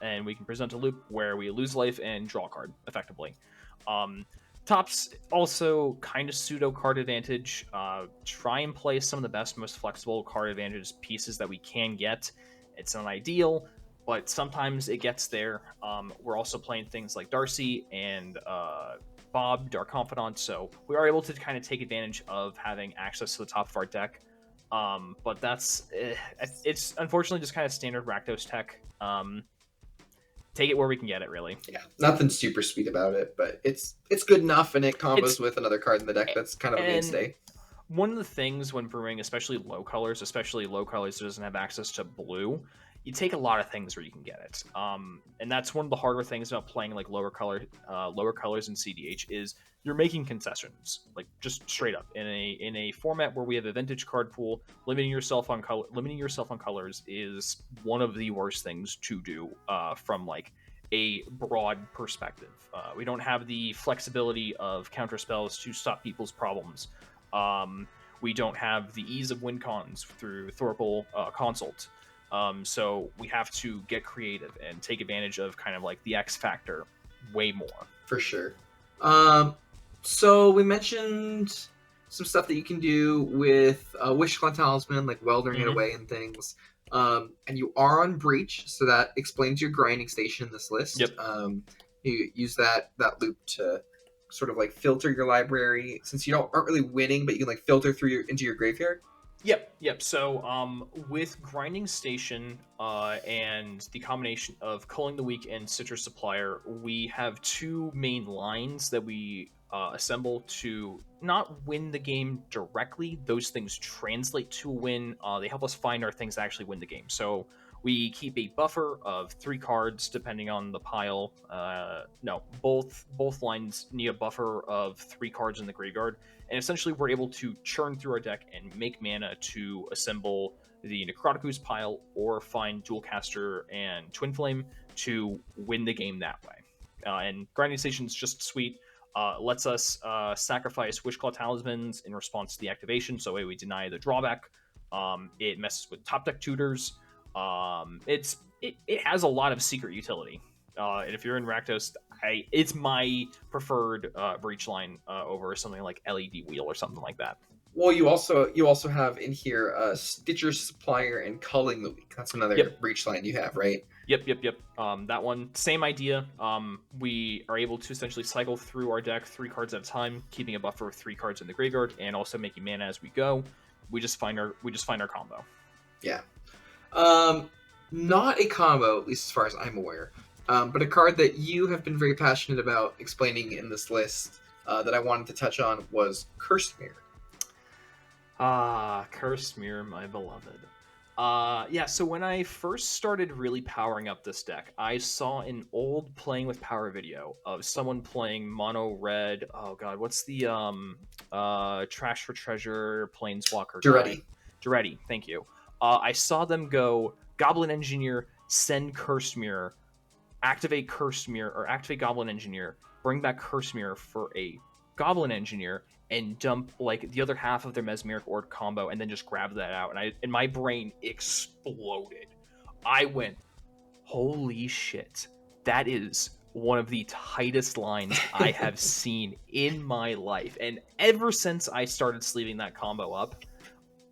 and we can present a loop where we lose life and draw a card, effectively. Top's also kind of pseudo card advantage. Try and play some of the best, most flexible card advantage pieces that we can get. It's not ideal, but sometimes it gets there. We're also playing things like Darcy and Bob, Dark Confidant, so we are able to kind of take advantage of having access to the top of our deck. But it's unfortunately just kind of standard Rakdos tech. Take it where we can get it, really. Yeah, nothing super sweet about it, but it's good enough, and it combos with another card in the deck that's kind of a mainstay. One of the things when brewing, especially low colors that doesn't have access to blue, you take a lot of things where you can get it. And that's one of the harder things about playing like lower colors in CDH is you're making concessions, like just straight up in a format where we have a vintage card pool. Limiting yourself on colors is one of the worst things to do from like a broad perspective. We don't have the flexibility of counter spells to stop people's problems. We don't have the ease of win cons through Thorpal Consult. So we have to get creative and take advantage of kind of like the X factor way more. For sure. So we mentioned some stuff that you can do with Wish Talisman, like weldering it away and things. And you are on Breach, so that explains your grinding station in this list. Yep. You use that loop to sort of like filter your library, since you aren't really winning, but you can like filter through into your graveyard. Yep. So, with Grinding Station and the combination of Culling the Weak and Citrus Supplier, we have two main lines that we assemble to not win the game directly. Those things translate to a win. They help us find our things that actually win the game. So we keep a buffer of 3 cards depending on the pile. No, both lines need a buffer of 3 cards in the graveyard, and essentially we're able to churn through our deck and make mana to assemble the Necroticus pile or find Dualcaster and Twin Flame to win the game that way. And Grinding Station's just sweet. Lets us sacrifice Wishclaw Talismans in response to the activation, so we deny the drawback. It messes with top deck tutors. It has a lot of secret utility. And if you're in Rakdos, it's my preferred breach line over something like LED Wheel or something like that. Well, you also have in here Stitcher Supplier and Culling the Weak. That's another breach line you have, right? Yep. That one, same idea. We are able to essentially cycle through our deck 3 cards at a time, keeping a buffer of 3 cards in the graveyard, and also making mana as we go. We just find our combo. Yeah. Not a combo, at least as far as I'm aware, but a card that you have been very passionate about explaining in this list that I wanted to touch on was Cursed Mirror. Cursed Mirror, my beloved. So when I first started really powering up this deck, I saw an old Playing with Power video of someone playing mono red. Oh god, what's the Trash for Treasure Planeswalker guy? Duretti, thank you. I saw them go Goblin Engineer, send Cursed Mirror, activate Cursed Mirror, or activate Goblin Engineer, bring back Cursed Mirror for a Goblin Engineer, and dump like the other half of their Mesmeric Orb combo, and then just grab that out. And my brain exploded. I went, holy shit, that is one of the tightest lines I have seen in my life. And ever since I started sleeving that combo up,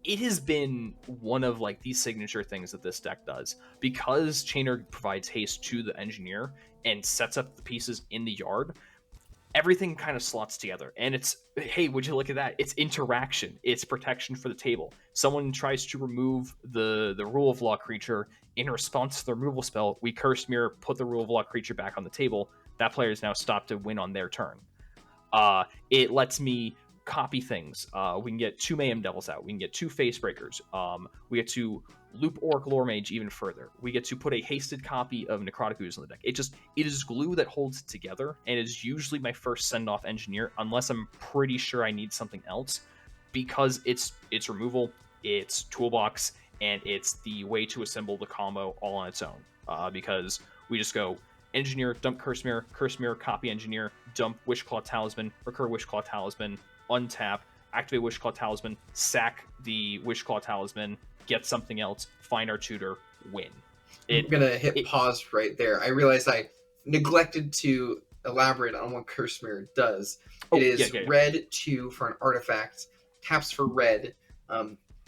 it has been one of like the signature things that this deck does, because Chainer provides haste to the engineer and sets up the pieces in the yard. Everything kind of slots together, and it's, hey, would you look at that? It's interaction, it's protection for the table. Someone tries to remove the rule of law creature. In response to the removal spell, we Curse Mirror, put the rule of law creature back on the table. That player is now stopped to win on their turn. It lets me copy things. We can get 2 Mayhem Devils out. We can get 2 Face Breakers. We get to loop Orc Lore Mage even further. We get to put a hasted copy of Necroticus on the deck. It is glue that holds it together, and is usually my first send-off engineer, unless I'm pretty sure I need something else, because it's removal, it's toolbox, and it's the way to assemble the combo all on its own. Because we just go engineer, dump Curse Mirror, copy engineer, dump Wishclaw Talisman, recur Wishclaw Talisman, untap, activate Wishclaw Talisman, sack the Wishclaw Talisman, get something else, find our tutor, win. I'm gonna hit pause right there. I realized I neglected to elaborate on what Curse Mirror does. It is red 2 for an artifact, taps for red,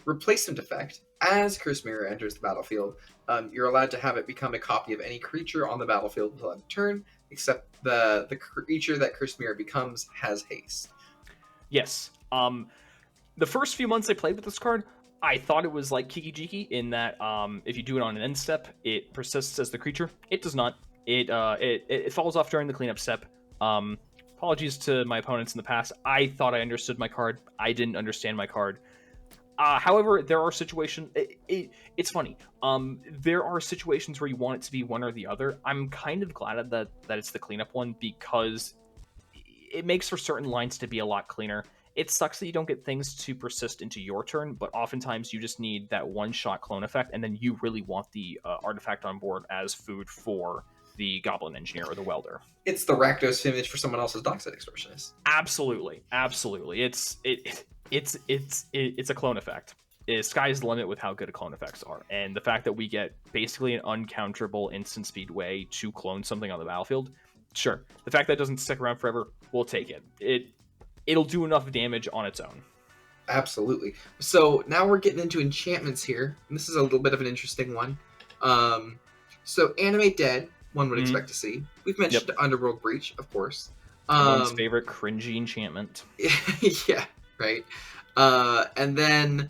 replacement effect. As Curse Mirror enters the battlefield, you're allowed to have it become a copy of any creature on the battlefield until end of turn, except the creature that Curse Mirror becomes has haste. Yes. The first few months I played with this card, I thought it was like Kiki Jiki in that if you do it on an end step, it persists as the creature. It does not. It falls off during the cleanup step. Apologies to my opponents in the past. I thought I understood my card. I didn't understand my card. However, there are situations. It's funny. There are situations where you want it to be one or the other. I'm kind of glad that it's the cleanup one, because it makes for certain lines to be a lot cleaner. It sucks that you don't get things to persist into your turn, but oftentimes you just need that one-shot clone effect, and then you really want the artifact on board as food for the Goblin Engineer or the Welder. It's the Rakdos image for someone else's Dockside Extortionist. Absolutely. It's a clone effect. Sky's the limit with how good clone effects are, and the fact that we get basically an uncounterable instant speed way to clone something on the battlefield, sure. The fact that it doesn't stick around forever, we'll take it. It'll do enough damage on its own. Absolutely. So now we're getting into enchantments here. And this is a little bit of an interesting one. Um, so Animate Dead, one would Hmm. expect to see. We've Yep. mentioned Underworld Breach, of course. Everyone's Um, favorite cringy enchantment. yeah, right. And then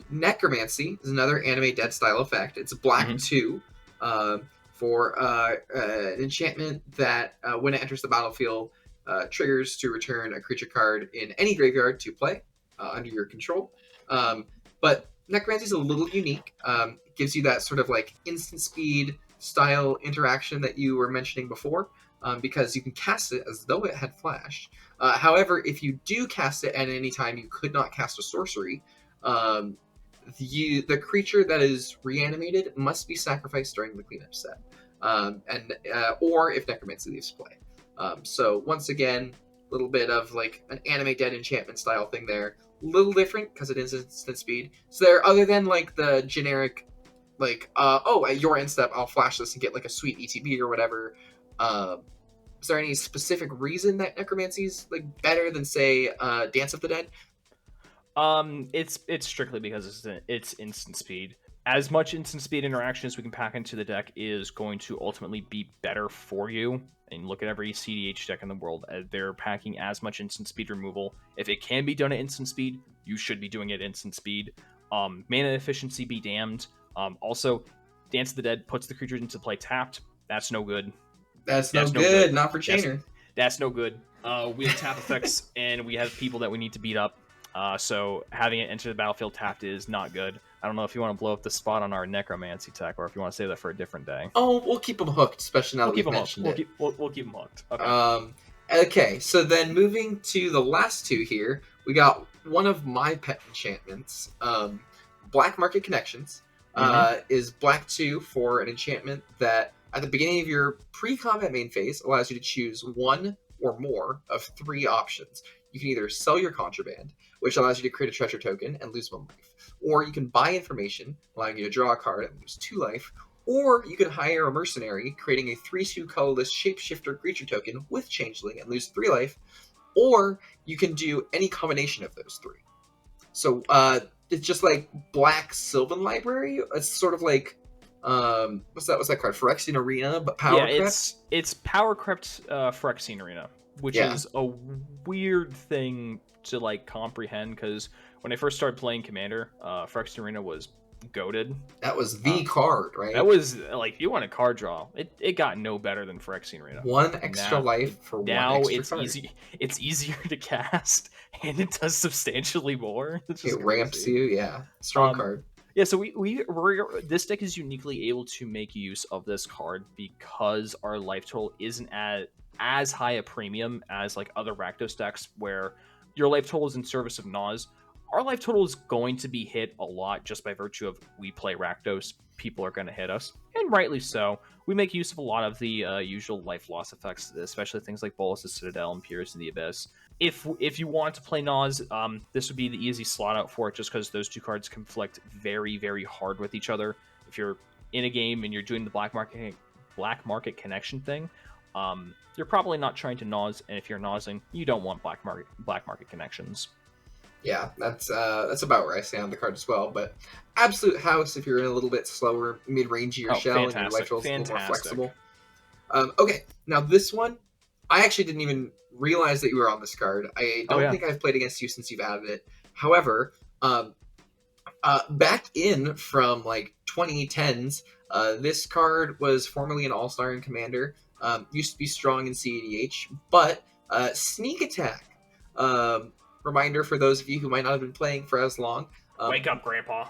Necromancy is another Animate Dead style effect. It's black Hmm. 2 uh, for an enchantment that when it enters the battlefield triggers to return a creature card in any graveyard to play under your control. But Necromancy is a little unique. It gives you that sort of like instant speed style interaction that you were mentioning before, because you can cast it as though it had flash. However, if you do cast it at any time you could not cast a sorcery, um, the creature that is reanimated must be sacrificed during the cleanup step, and or if Necromancy leaves play. So once again, a little bit of like an Animate Dead enchantment style thing there. Little different because it is instant speed. So there, other than like the generic, like oh, at your end step I'll flash this and get like a sweet ETB or whatever. Um, is there any specific reason that Necromancy is like better than say Dance of the Dead? It's strictly because it's instant speed. As much instant speed interaction as we can pack into the deck is going to ultimately be better for you. And look at every CDH deck in the world. They're packing as much instant speed removal. If it can be done at instant speed, you should be doing it at instant speed. Mana efficiency be damned. Also, Dance of the Dead puts the creatures into play tapped. That's no good. That's no That's no good. good. Not for That's Chainer. that's no good. We have tap effects, and we have people that we need to beat up. So having it enter the battlefield tapped is not good. I don't know if you want to blow up the spot on our necromancy tech, or if you want to save that for a different day. Oh, we'll keep them hooked, especially now We'll that keep we've them hooked. mentioned it. We'll keep them hooked. Okay. Okay, so then moving to the last two here, we got one of my pet enchantments. Black Market Connections is black 2 for an enchantment that at the beginning of your pre-combat main phase allows you to choose one or more of three options. You can either sell your contraband, which allows you to create a treasure token and lose 1 life, or you can buy information, allowing you to draw a card and lose 2 life, or you could hire a mercenary, creating a 3/2 colorless shapeshifter creature token with changeling and lose 3 life, or you can do any combination of those three. So it's just like Black Sylvan Library. It's sort of like what's that? What's that card? Phyrexian Arena, but Yeah, power crept. it's power crept Phyrexian Arena, which Yeah, is a weird thing to like comprehend because when I first started playing Commander, Phyrexian Arena was goated. that was Uh, the card, That right? was like you want a card draw. It got no better than Phyrexian Arena. One extra Now life for one now extra it's card. easy. It's easier to cast, and it does substantially more. It's just It ramps crazy. you. Yeah, strong Um, card. yeah. So we're this deck is uniquely able to make use of this card because our life total isn't at as high a premium as like other Rakdos decks where your life total is in service of Nas. Our life total is going to be hit a lot just by virtue of we play Rakdos. People are going to hit us, and rightly so. We make use of a lot of the usual life loss effects, especially things like Bolus' Citadel and Pierce in the Abyss. If you want to play Nas, this would be the easy slot out for it, just because those two cards conflict very hard with each other. If you're in a game and you're doing the black market connection thing, you're probably not trying to Nas, and if you're Nasing, you don't want black market connections. Yeah, that's about where I stand on the card as well. But Absolute House, if you're in a little bit slower, mid-rangier Oh, shell and your life fantastic, total is a little more fantastic. flexible. Okay, now this one, I actually didn't even realize that you were on this card. I Oh don't yeah. think I've played against you since you've added it. However, back in from like 2010s, this card was formerly an all-star in Commander. Used to be strong in CADH, but Sneak Attack. Um, Reminder for those of you who might not have been playing for as long. Wake up, Grandpa.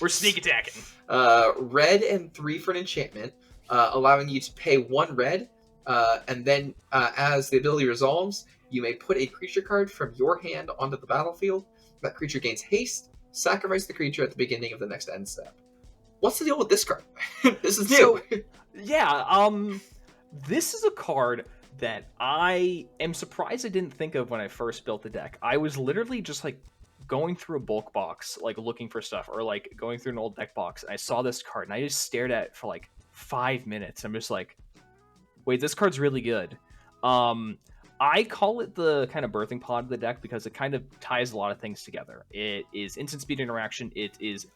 We're sneak attacking. Red and 3 for an enchantment, allowing you to pay 1 red, and then as the ability resolves, you may put a creature card from your hand onto the battlefield. That creature gains haste. Sacrifice the creature at the beginning of the next end step. What's the deal with this card? This is new. So, yeah, this is a card that I am surprised I didn't think of when I first built the deck. I was literally just like going through a bulk box, like looking for stuff, or like going through an old deck box, and I saw this card, and I just stared at it for like 5 minutes. I'm just like, wait, this card's really good. Um, I call it the kind of birthing pod of the deck because it kind of ties a lot of things together. It is instant speed interaction. It is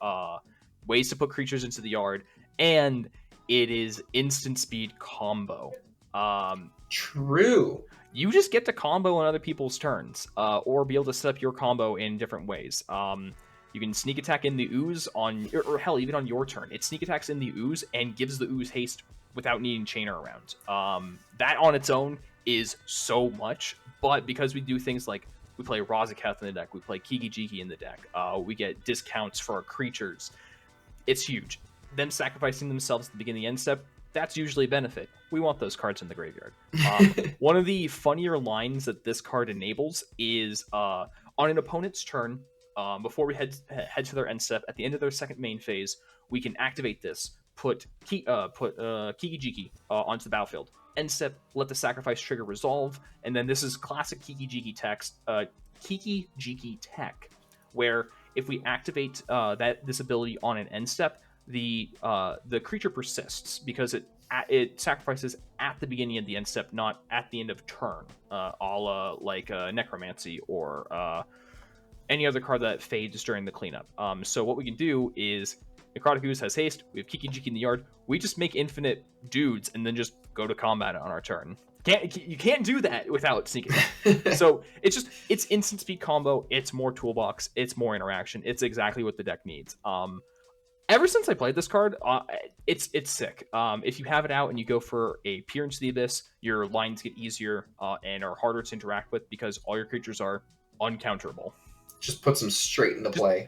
ways to put creatures into the yard, and it is instant speed combo. True. You just get to combo on other people's turns, or be able to set up your combo in different ways. You can sneak attack in the ooze on, or hell, even on your turn. It sneak attacks in the ooze and gives the ooze haste without needing chainer around. That on its own is so much, but because we do things like we play Razaketh in the deck, we play Kiki Jiki in the deck, we get discounts for our creatures. It's huge. Them sacrificing themselves at the beginning of the end step, that's usually a benefit. We want those cards in the graveyard. One of the funnier lines that this card enables is on an opponent's turn, before we head to their end step, at the end of their second main phase, we can activate this, put Kiki Jiki onto the battlefield. End step, let the sacrifice trigger resolve, and then this is classic Kiki Jiki tech, where if we activate this ability on an end step, the creature persists because it sacrifices at the beginning of the end step, not at the end of turn, a la like Necromancy or any other card that fades during the cleanup. So what we can do is, Necrotic Ooze has haste, we have Kiki Jiki in the yard, we just make infinite dudes and then just go to combat on our turn. You can't do that without sneaking. So it's instant speed combo, it's more toolbox, it's more interaction, it's exactly what the deck needs. Ever since I played this card, it's sick. If you have it out and you go for a Peer into the Abyss, your lines get easier and are harder to interact with because all your creatures are uncounterable. Just puts them straight into play.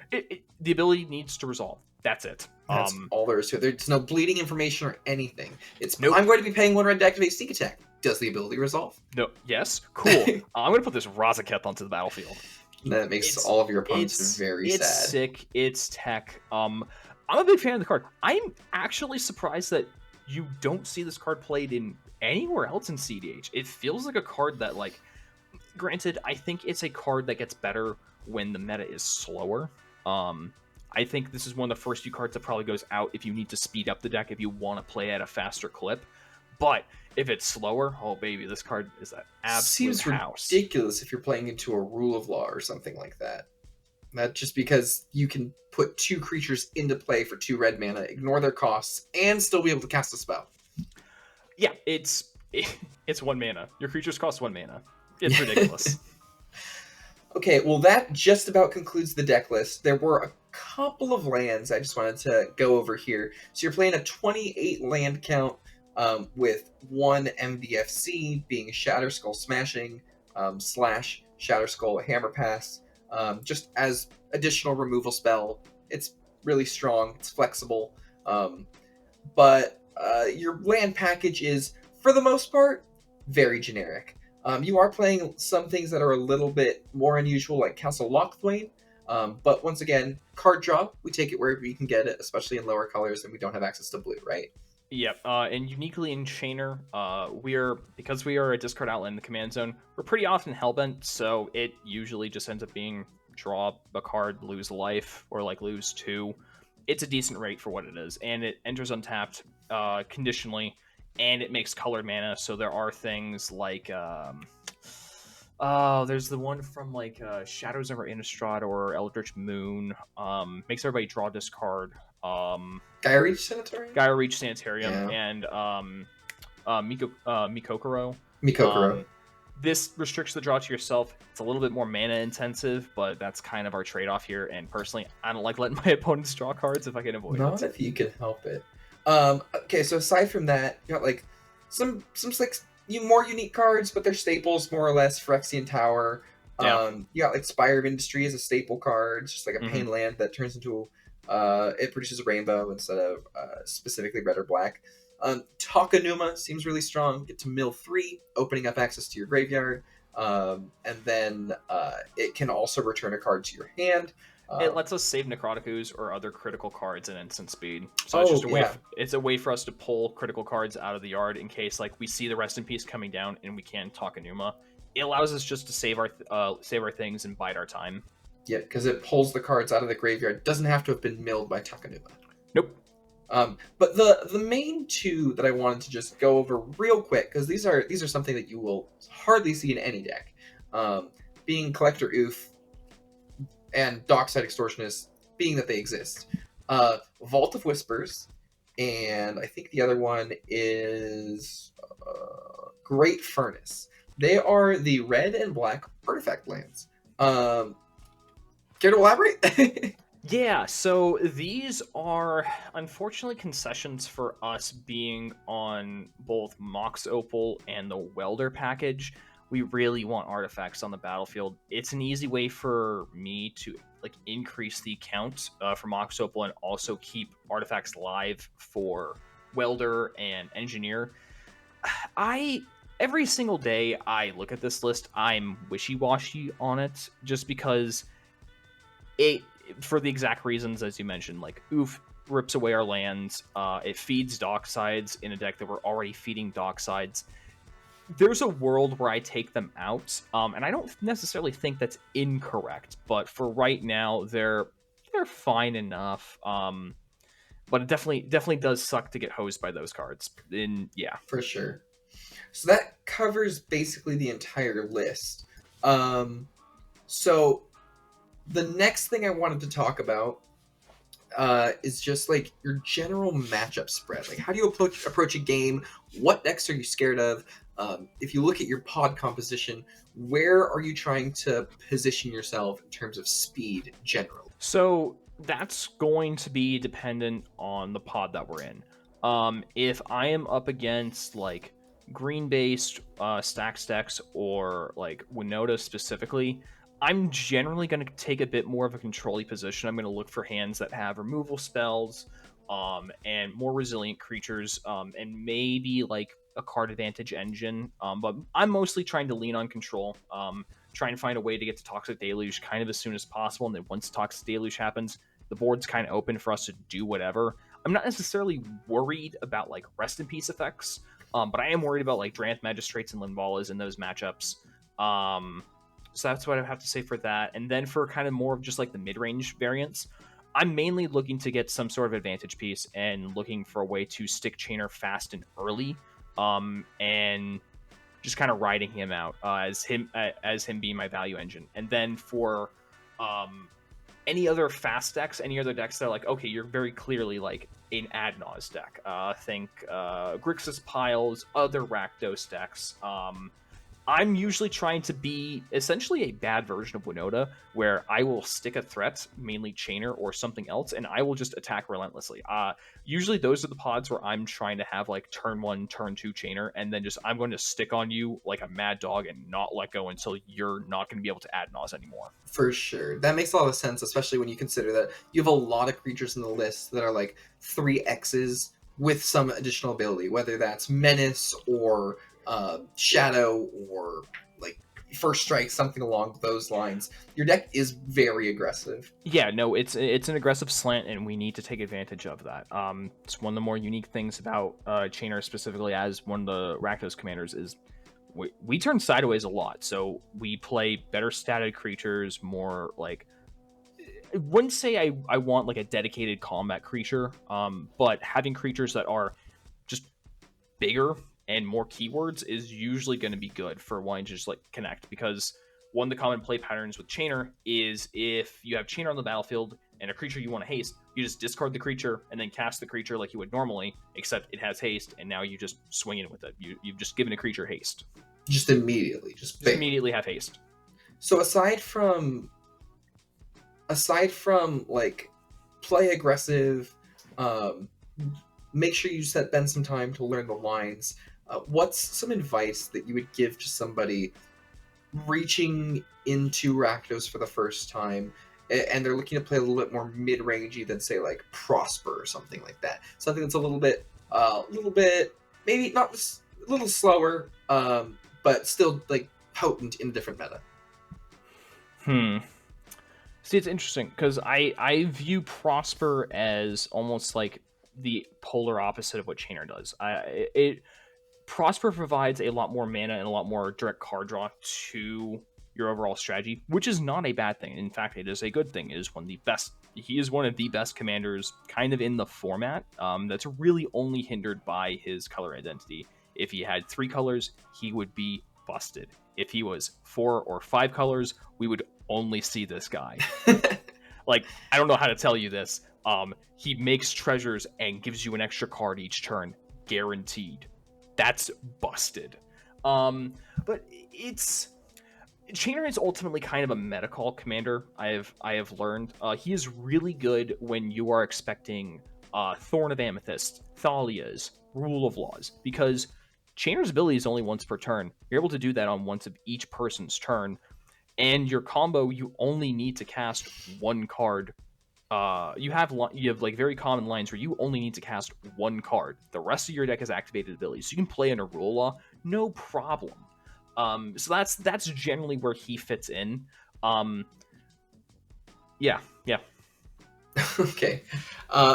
The ability needs to resolve. That's it. That's all there is to it. There's no bleeding information or anything. It's nope. I'm going to be paying 1 red to activate Sneak Attack. Does the ability resolve? No. Yes. Cool. I'm going to put this Razaketh onto the battlefield. That makes all of your opponents very sad. It's sick. It's tech. I'm a big fan of the card. I'm actually surprised that you don't see this card played in anywhere else in CDH. It feels like a card that, like, granted, I think it's a card that gets better when the meta is slower. I think this is one of the first few cards that probably goes out if you need to speed up the deck, if you want to play at a faster clip. But if it's slower, oh baby, this card is an absolute house. Seems ridiculous if you're playing into a Rule of Law or something like that. Not just because you can put 2 creatures into play for 2 red mana, ignore their costs, and still be able to cast a spell. Yeah, it's 1 mana. Your creatures cost 1 mana. It's ridiculous. Okay, well that just about concludes the deck list. There were a couple of lands I just wanted to go over here. So you're playing a 28 land count with 1 MVFC being Shatter Skull Smashing / Shatter Skull Hammer Pass, just as additional removal spell. It's really strong, it's flexible, but your land package is, for the most part, very generic. You are playing some things that are a little bit more unusual, like Castle Lochthwain, but once again, card draw, we take it wherever you can get it, especially in lower colors, and we don't have access to blue, right? Yep, and uniquely in Chainer, because we are a discard outlet in the command zone, we're pretty often hellbent, so it usually just ends up being draw a card, lose a life, or like lose 2. It's a decent rate for what it is, and it enters untapped conditionally, and it makes colored mana, so there are things like there's the one from like Shadows over Innistrad or Eldritch Moon, makes everybody draw discard. Gaia Reach Sanitarium, yeah. And Mikokoro. This restricts the draw to yourself. It's a little bit more mana intensive, but that's kind of our trade-off here, and personally, I don't like letting my opponents draw cards if I can avoid it. Not if you can help it. Okay, so aside from that, you got like some like more unique cards, but they're staples more or less. Phyrexian Tower. Yeah. You got like Spire of Industry as a staple card. It's just like a pain land that turns into it produces a rainbow instead of specifically red or black. Takanuma seems really strong. Get to mill 3, opening up access to your graveyard, and then it can also return a card to your hand. It lets us save Necrotic Ooze or other critical cards in instant speed. So it's just a way. It's a way for us to pull critical cards out of the yard in case, like, we see the Rest in Peace coming down and we can't Takanuma. It allows us just to save our things and bide our time. Yeah, because it pulls the cards out of the graveyard. It doesn't have to have been milled by Takanuma. Nope. But the main two that I wanted to just go over real quick, because these are something that you will hardly see in any deck, um, being Collector Oof and Dockside Extortionist, being that they exist. Vault of Whispers, and I think the other one is Great Furnace. They are the red and black artifact lands. Care to elaborate? Yeah, so these are unfortunately concessions for us being on both Mox Opal and the Welder package. We really want artifacts on the battlefield. It's an easy way for me to like increase the count for Mox Opal and also keep artifacts live for Welder and Engineer. I every single day I look at this list, I'm wishy-washy on it just because it for the exact reasons as you mentioned, like oof rips away our lands, it feeds docksides in a deck that we're already feeding docksides. There's a world where I take them out, and I don't necessarily think that's incorrect, but for right now they're fine enough. But it definitely does suck to get hosed by those cards. And yeah. For sure. So that covers basically the entire list. So the next thing I wanted to talk about is just like your general matchup spread. Like, how do you approach a game? What decks are you scared of? If you look at your pod composition, where are you trying to position yourself in terms of speed generally? So that's going to be dependent on the pod that we're in. If I am up against like green based stack decks or like Winota specifically, I'm generally going to take a bit more of a control-y position. I'm going to look for hands that have removal spells, and more resilient creatures, and maybe like a card advantage engine. But I'm mostly trying to lean on control. Trying to find a way to get to Toxic Deluge kind of as soon as possible. And then once Toxic Deluge happens, the board's kind of open for us to do whatever. I'm not necessarily worried about like rest in peace effects, but I am worried about like Dranth Magistrates and Linvalas in those matchups. So that's what I have to say for that. And then for kind of more of just like the mid range variants, I'm mainly looking to get some sort of advantage piece and looking for a way to stick Chainer fast and early. And just kind of riding him out as him being my value engine. And then for any other fast decks, any other decks that are like, okay, you're very clearly like an Adnaz deck. Think Grixis Piles, other Rakdos decks. I'm usually trying to be essentially a bad version of Winota, where I will stick a threat, mainly Chainer or something else, and I will just attack relentlessly. Usually those are the pods where I'm trying to have like turn 1, turn 2 Chainer, and then just I'm going to stick on you like a mad dog and not let go until you're not going to be able to add Nas anymore. For sure. That makes a lot of sense, especially when you consider that you have a lot of creatures in the list that are like 3Xs with some additional ability, whether that's Menace or Shadow or like First Strike, something along those lines. Your deck is very aggressive. Yeah, no, it's an aggressive slant, and we need to take advantage of that. It's one of the more unique things about Chainer specifically as one of the Rakdos commanders is we turn sideways a lot, so we play better statted creatures, more like I wouldn't say I want like a dedicated combat creature, but having creatures that are just bigger and more keywords is usually going to be good for wanting to just like connect, because one of the common play patterns with Chainer is if you have Chainer on the battlefield and a creature you want to haste, you just discard the creature and then cast the creature like you would normally, except it has haste, and now you just swing in with it. You've just given a creature haste. Just immediately, just immediately have haste. So aside from like play aggressive, make sure you spend some time to learn the lines. What's some advice that you would give to somebody reaching into Rakdos for the first time, and they're looking to play a little bit more mid-rangey than say like Prosper or something like that? Something that's a little bit, maybe not just a little slower, but still like potent in a different meta. See, it's interesting because I view Prosper as almost like the polar opposite of what Chainer does. Prosper provides a lot more mana and a lot more direct card draw to your overall strategy, which is not a bad thing. In fact, it is a good thing. It is one of the best. He is one of the best commanders, kind of in the format. That's really only hindered by his color identity. If he had 3 colors, he would be busted. If he was 4 or 5 colors, we would only see this guy. Like, I don't know how to tell you this. He makes treasures and gives you an extra card each turn, guaranteed. That's busted. But it's Chainer is ultimately kind of a meta-call commander. I have learned he is really good when you are expecting Thorn of Amethyst, Thalia's, Rule of Laws, because Chainer's ability is only once per turn. You're able to do that on once of each person's turn, and your combo, you only need to cast 1 card. You have like very common lines where you only need to cast 1 card. The rest of your deck is activated abilities, so you can play in a Rule Law, no problem. So that's generally where he fits in. Yeah. Okay.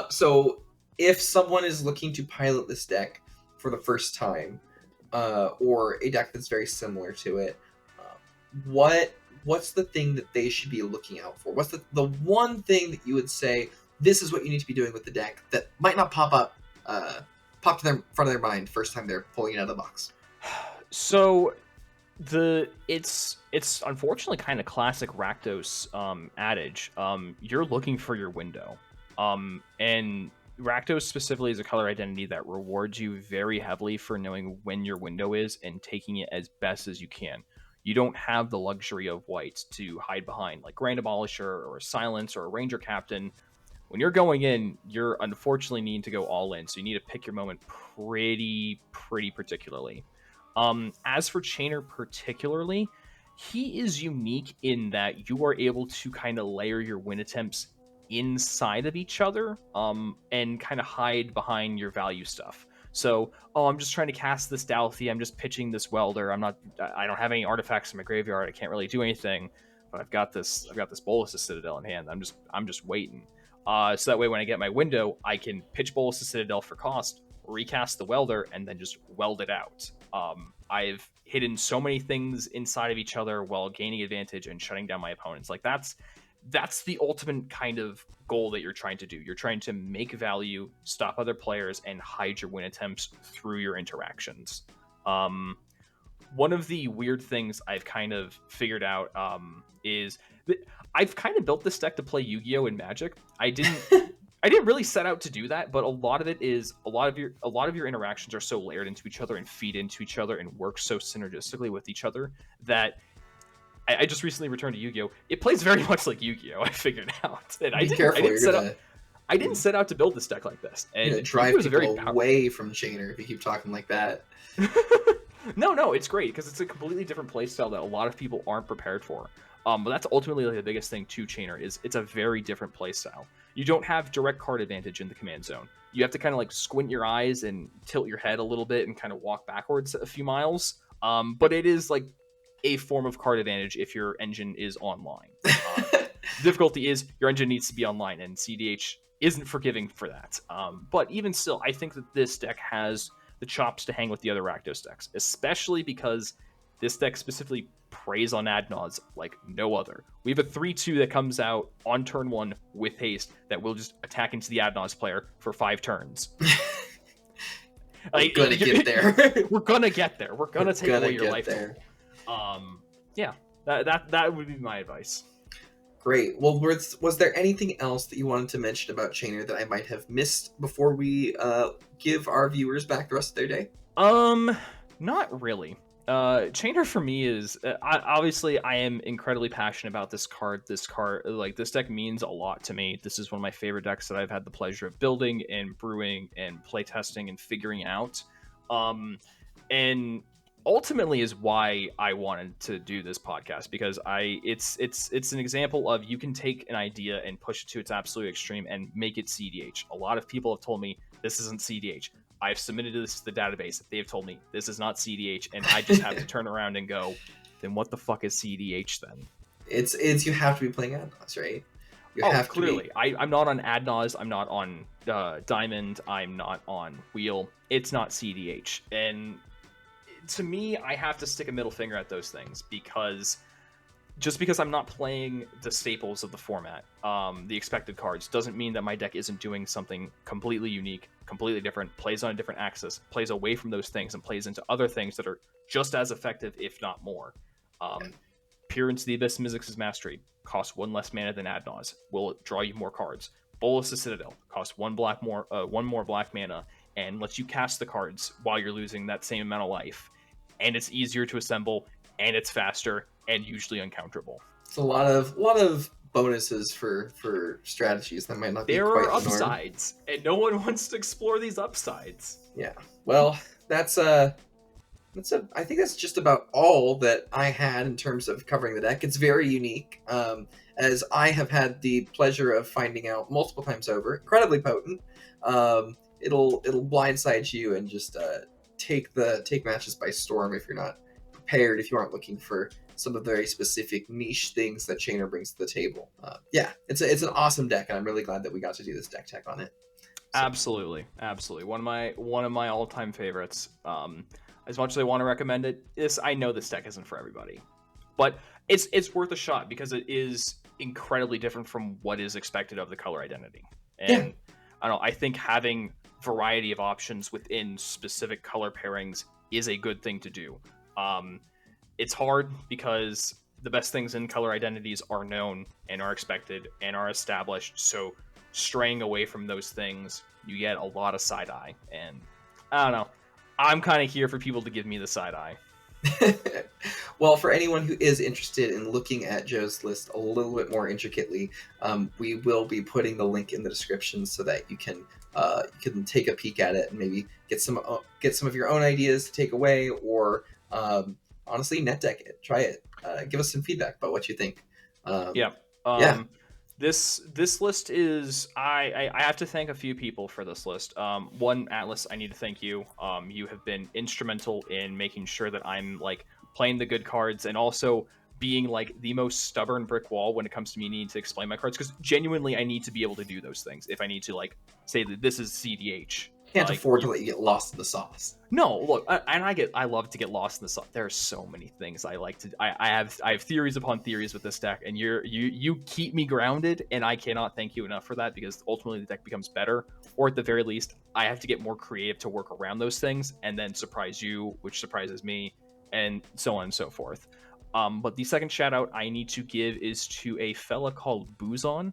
So if someone is looking to pilot this deck for the first time, or a deck that's very similar to it, what's the thing that they should be looking out for? What's the one thing that you would say, this is what you need to be doing with the deck that might not pop to their front of their mind first time they're pulling it out of the box? So it's unfortunately kind of classic Rakdos adage. You're looking for your window. And Rakdos specifically is a color identity that rewards you very heavily for knowing when your window is and taking it as best as you can. You don't have the luxury of white to hide behind, like Grand Abolisher or Silence or a Ranger Captain. When you're going in, you're unfortunately needing to go all in, so you need to pick your moment pretty particularly. As for Chainer particularly, he is unique in that you are able to kind of layer your win attempts inside of each other, and kind of hide behind your value stuff. So, I'm just trying to cast this Dalthy, I'm just pitching this Welder, I don't have any artifacts in my graveyard, I can't really do anything, but I've got this Bolus of Citadel in hand. I'm just waiting. So that way when I get my window, I can pitch Bolus of Citadel for cost, recast the Welder, and then just weld it out. I've hidden so many things inside of each other while gaining advantage and shutting down my opponents. Like that's the ultimate kind of goal that you're trying to do. You're trying to make value, stop other players, and hide your win attempts through your interactions. One of the weird things I've kind of figured out is that I've kind of built this deck to play Yu-Gi-Oh! And Magic. I didn't really set out to do that, but a lot of it is a lot of your interactions are so layered into each other and feed into each other and work so synergistically with each other that I just recently returned to Yu-Gi-Oh! It plays very much like Yu-Gi-Oh! I figured out, and I didn't set out to build this deck like this. And you're drive people away from Chainer if you keep talking like that. No, it's great because it's a completely different playstyle that a lot of people aren't prepared for. But that's ultimately like the biggest thing to Chainer is it's a very different playstyle. You don't have direct card advantage in the command zone. You have to kind of like squint your eyes and tilt your head a little bit and kind of walk backwards a few miles. But it is like a form of card advantage if your engine is online. Difficulty is your engine needs to be online, and CDH isn't forgiving for that. But even still, I think that this deck has the chops to hang with the other Rakdos decks, especially because this deck specifically preys on ad nauseam like no other. We have a 3/2 that comes out on turn 1 with haste that will just attack into the ad nauseam player for 5 turns. We're gonna get there. We're gonna get there. We're gonna take away your life. Yeah, that would be my advice. Great. Well, was there anything else that you wanted to mention about Chainer that I might have missed before we give our viewers back the rest of their day? Not really. Chainer for me is obviously I am incredibly passionate about this card. Like this deck means a lot to me. This is one of my favorite decks that I've had the pleasure of building and brewing and playtesting and figuring out. And ultimately is why I wanted to do this podcast, because it's an example of you can take an idea and push it to its absolute extreme and make it CDH. A lot of people have told me this isn't CDH. I've submitted this to the database. They've told me this is not CDH, and I just have to turn around and go, then what the fuck is CDH then? It's you have to be playing Adnos, right? You have clearly. To I'm not on Adnos. I'm not on Diamond. I'm not on Wheel. It's not CDH. And to me, I have to stick a middle finger at those things, because just because I'm not playing the staples of the format, the expected cards, doesn't mean that my deck isn't doing something completely unique, completely different, plays on a different axis, plays away from those things, and plays into other things that are just as effective, if not more. Peer into the Abyss, Mizzix's Mastery, costs 1 less mana than Adnaz, will draw you more cards. Bolus the Citadel, costs 1 more black mana, and lets you cast the cards while you're losing that same amount of life. And it's easier to assemble, and it's faster, and usually uncounterable. It's a lot of bonuses for strategies that might not be there quite are the norm. upsides, and no one wants to explore these upsides. Yeah. Well, I think that's just about all that I had in terms of covering the deck. It's very unique, as I have had the pleasure of finding out multiple times over. Incredibly potent. It'll blindside you and just take matches by storm if you're not prepared, if you aren't looking for some of the very specific niche things that Chainer brings to the table. It's an awesome deck, and I'm really glad that we got to do this deck tech on it. So. Absolutely. One of my all-time favorites. As much as I want to recommend it, I know this deck isn't for everybody, but it's worth a shot because it is incredibly different from what is expected of the color identity. And I don't know, I think having variety of options within specific color pairings is a good thing to do. It's hard because the best things in color identities are known and are expected and are established. So straying away from those things, you get a lot of side eye. And I don't know, I'm kind of here for people to give me the side eye. Well, for anyone who is interested in looking at Joe's list a little bit more intricately, we will be putting the link in the description so that you can take a peek at it and maybe get some of your own ideas to take away, or honestly, net deck it, try it, give us some feedback about what you think. This list is I have to thank a few people for this list. One, Atlas, I need to thank you. You have been instrumental in making sure that I'm like playing the good cards and also being like the most stubborn brick wall when it comes to me needing to explain my cards, because genuinely I need to be able to do those things if I need to like say that this is CDH. Can't afford to let you get lost in the sauce. No, look, I love to get lost in the sauce. There are so many things I like to. I have theories upon theories with this deck, and you keep me grounded, and I cannot thank you enough for that, because ultimately the deck becomes better, or at the very least, I have to get more creative to work around those things, and then surprise you, which surprises me, and so on and so forth. But the second shout out I need to give is to a fella called Buzon.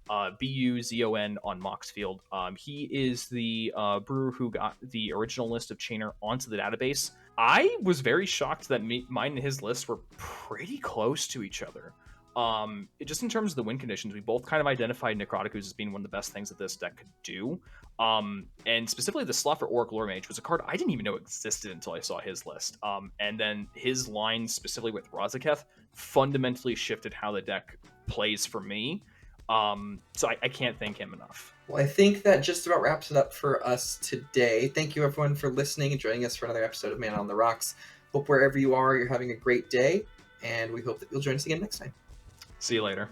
Buzon on Moxfield. He is the brewer who got the original list of Chainer onto the database. I was very shocked that mine and his list were pretty close to each other. Just in terms of the win conditions, we both kind of identified Necroticus as being one of the best things that this deck could do. And specifically the slot for Oracle Lore Mage was a card I didn't even know existed until I saw his list. And then his line specifically with Razaketh fundamentally shifted how the deck plays for me. So I can't thank him enough. Well, I think that just about wraps it up for us today. Thank you everyone for listening and joining us for another episode of Man on the Rocks. Hope wherever you are, you're having a great day, and we hope that you'll join us again next time. See you later.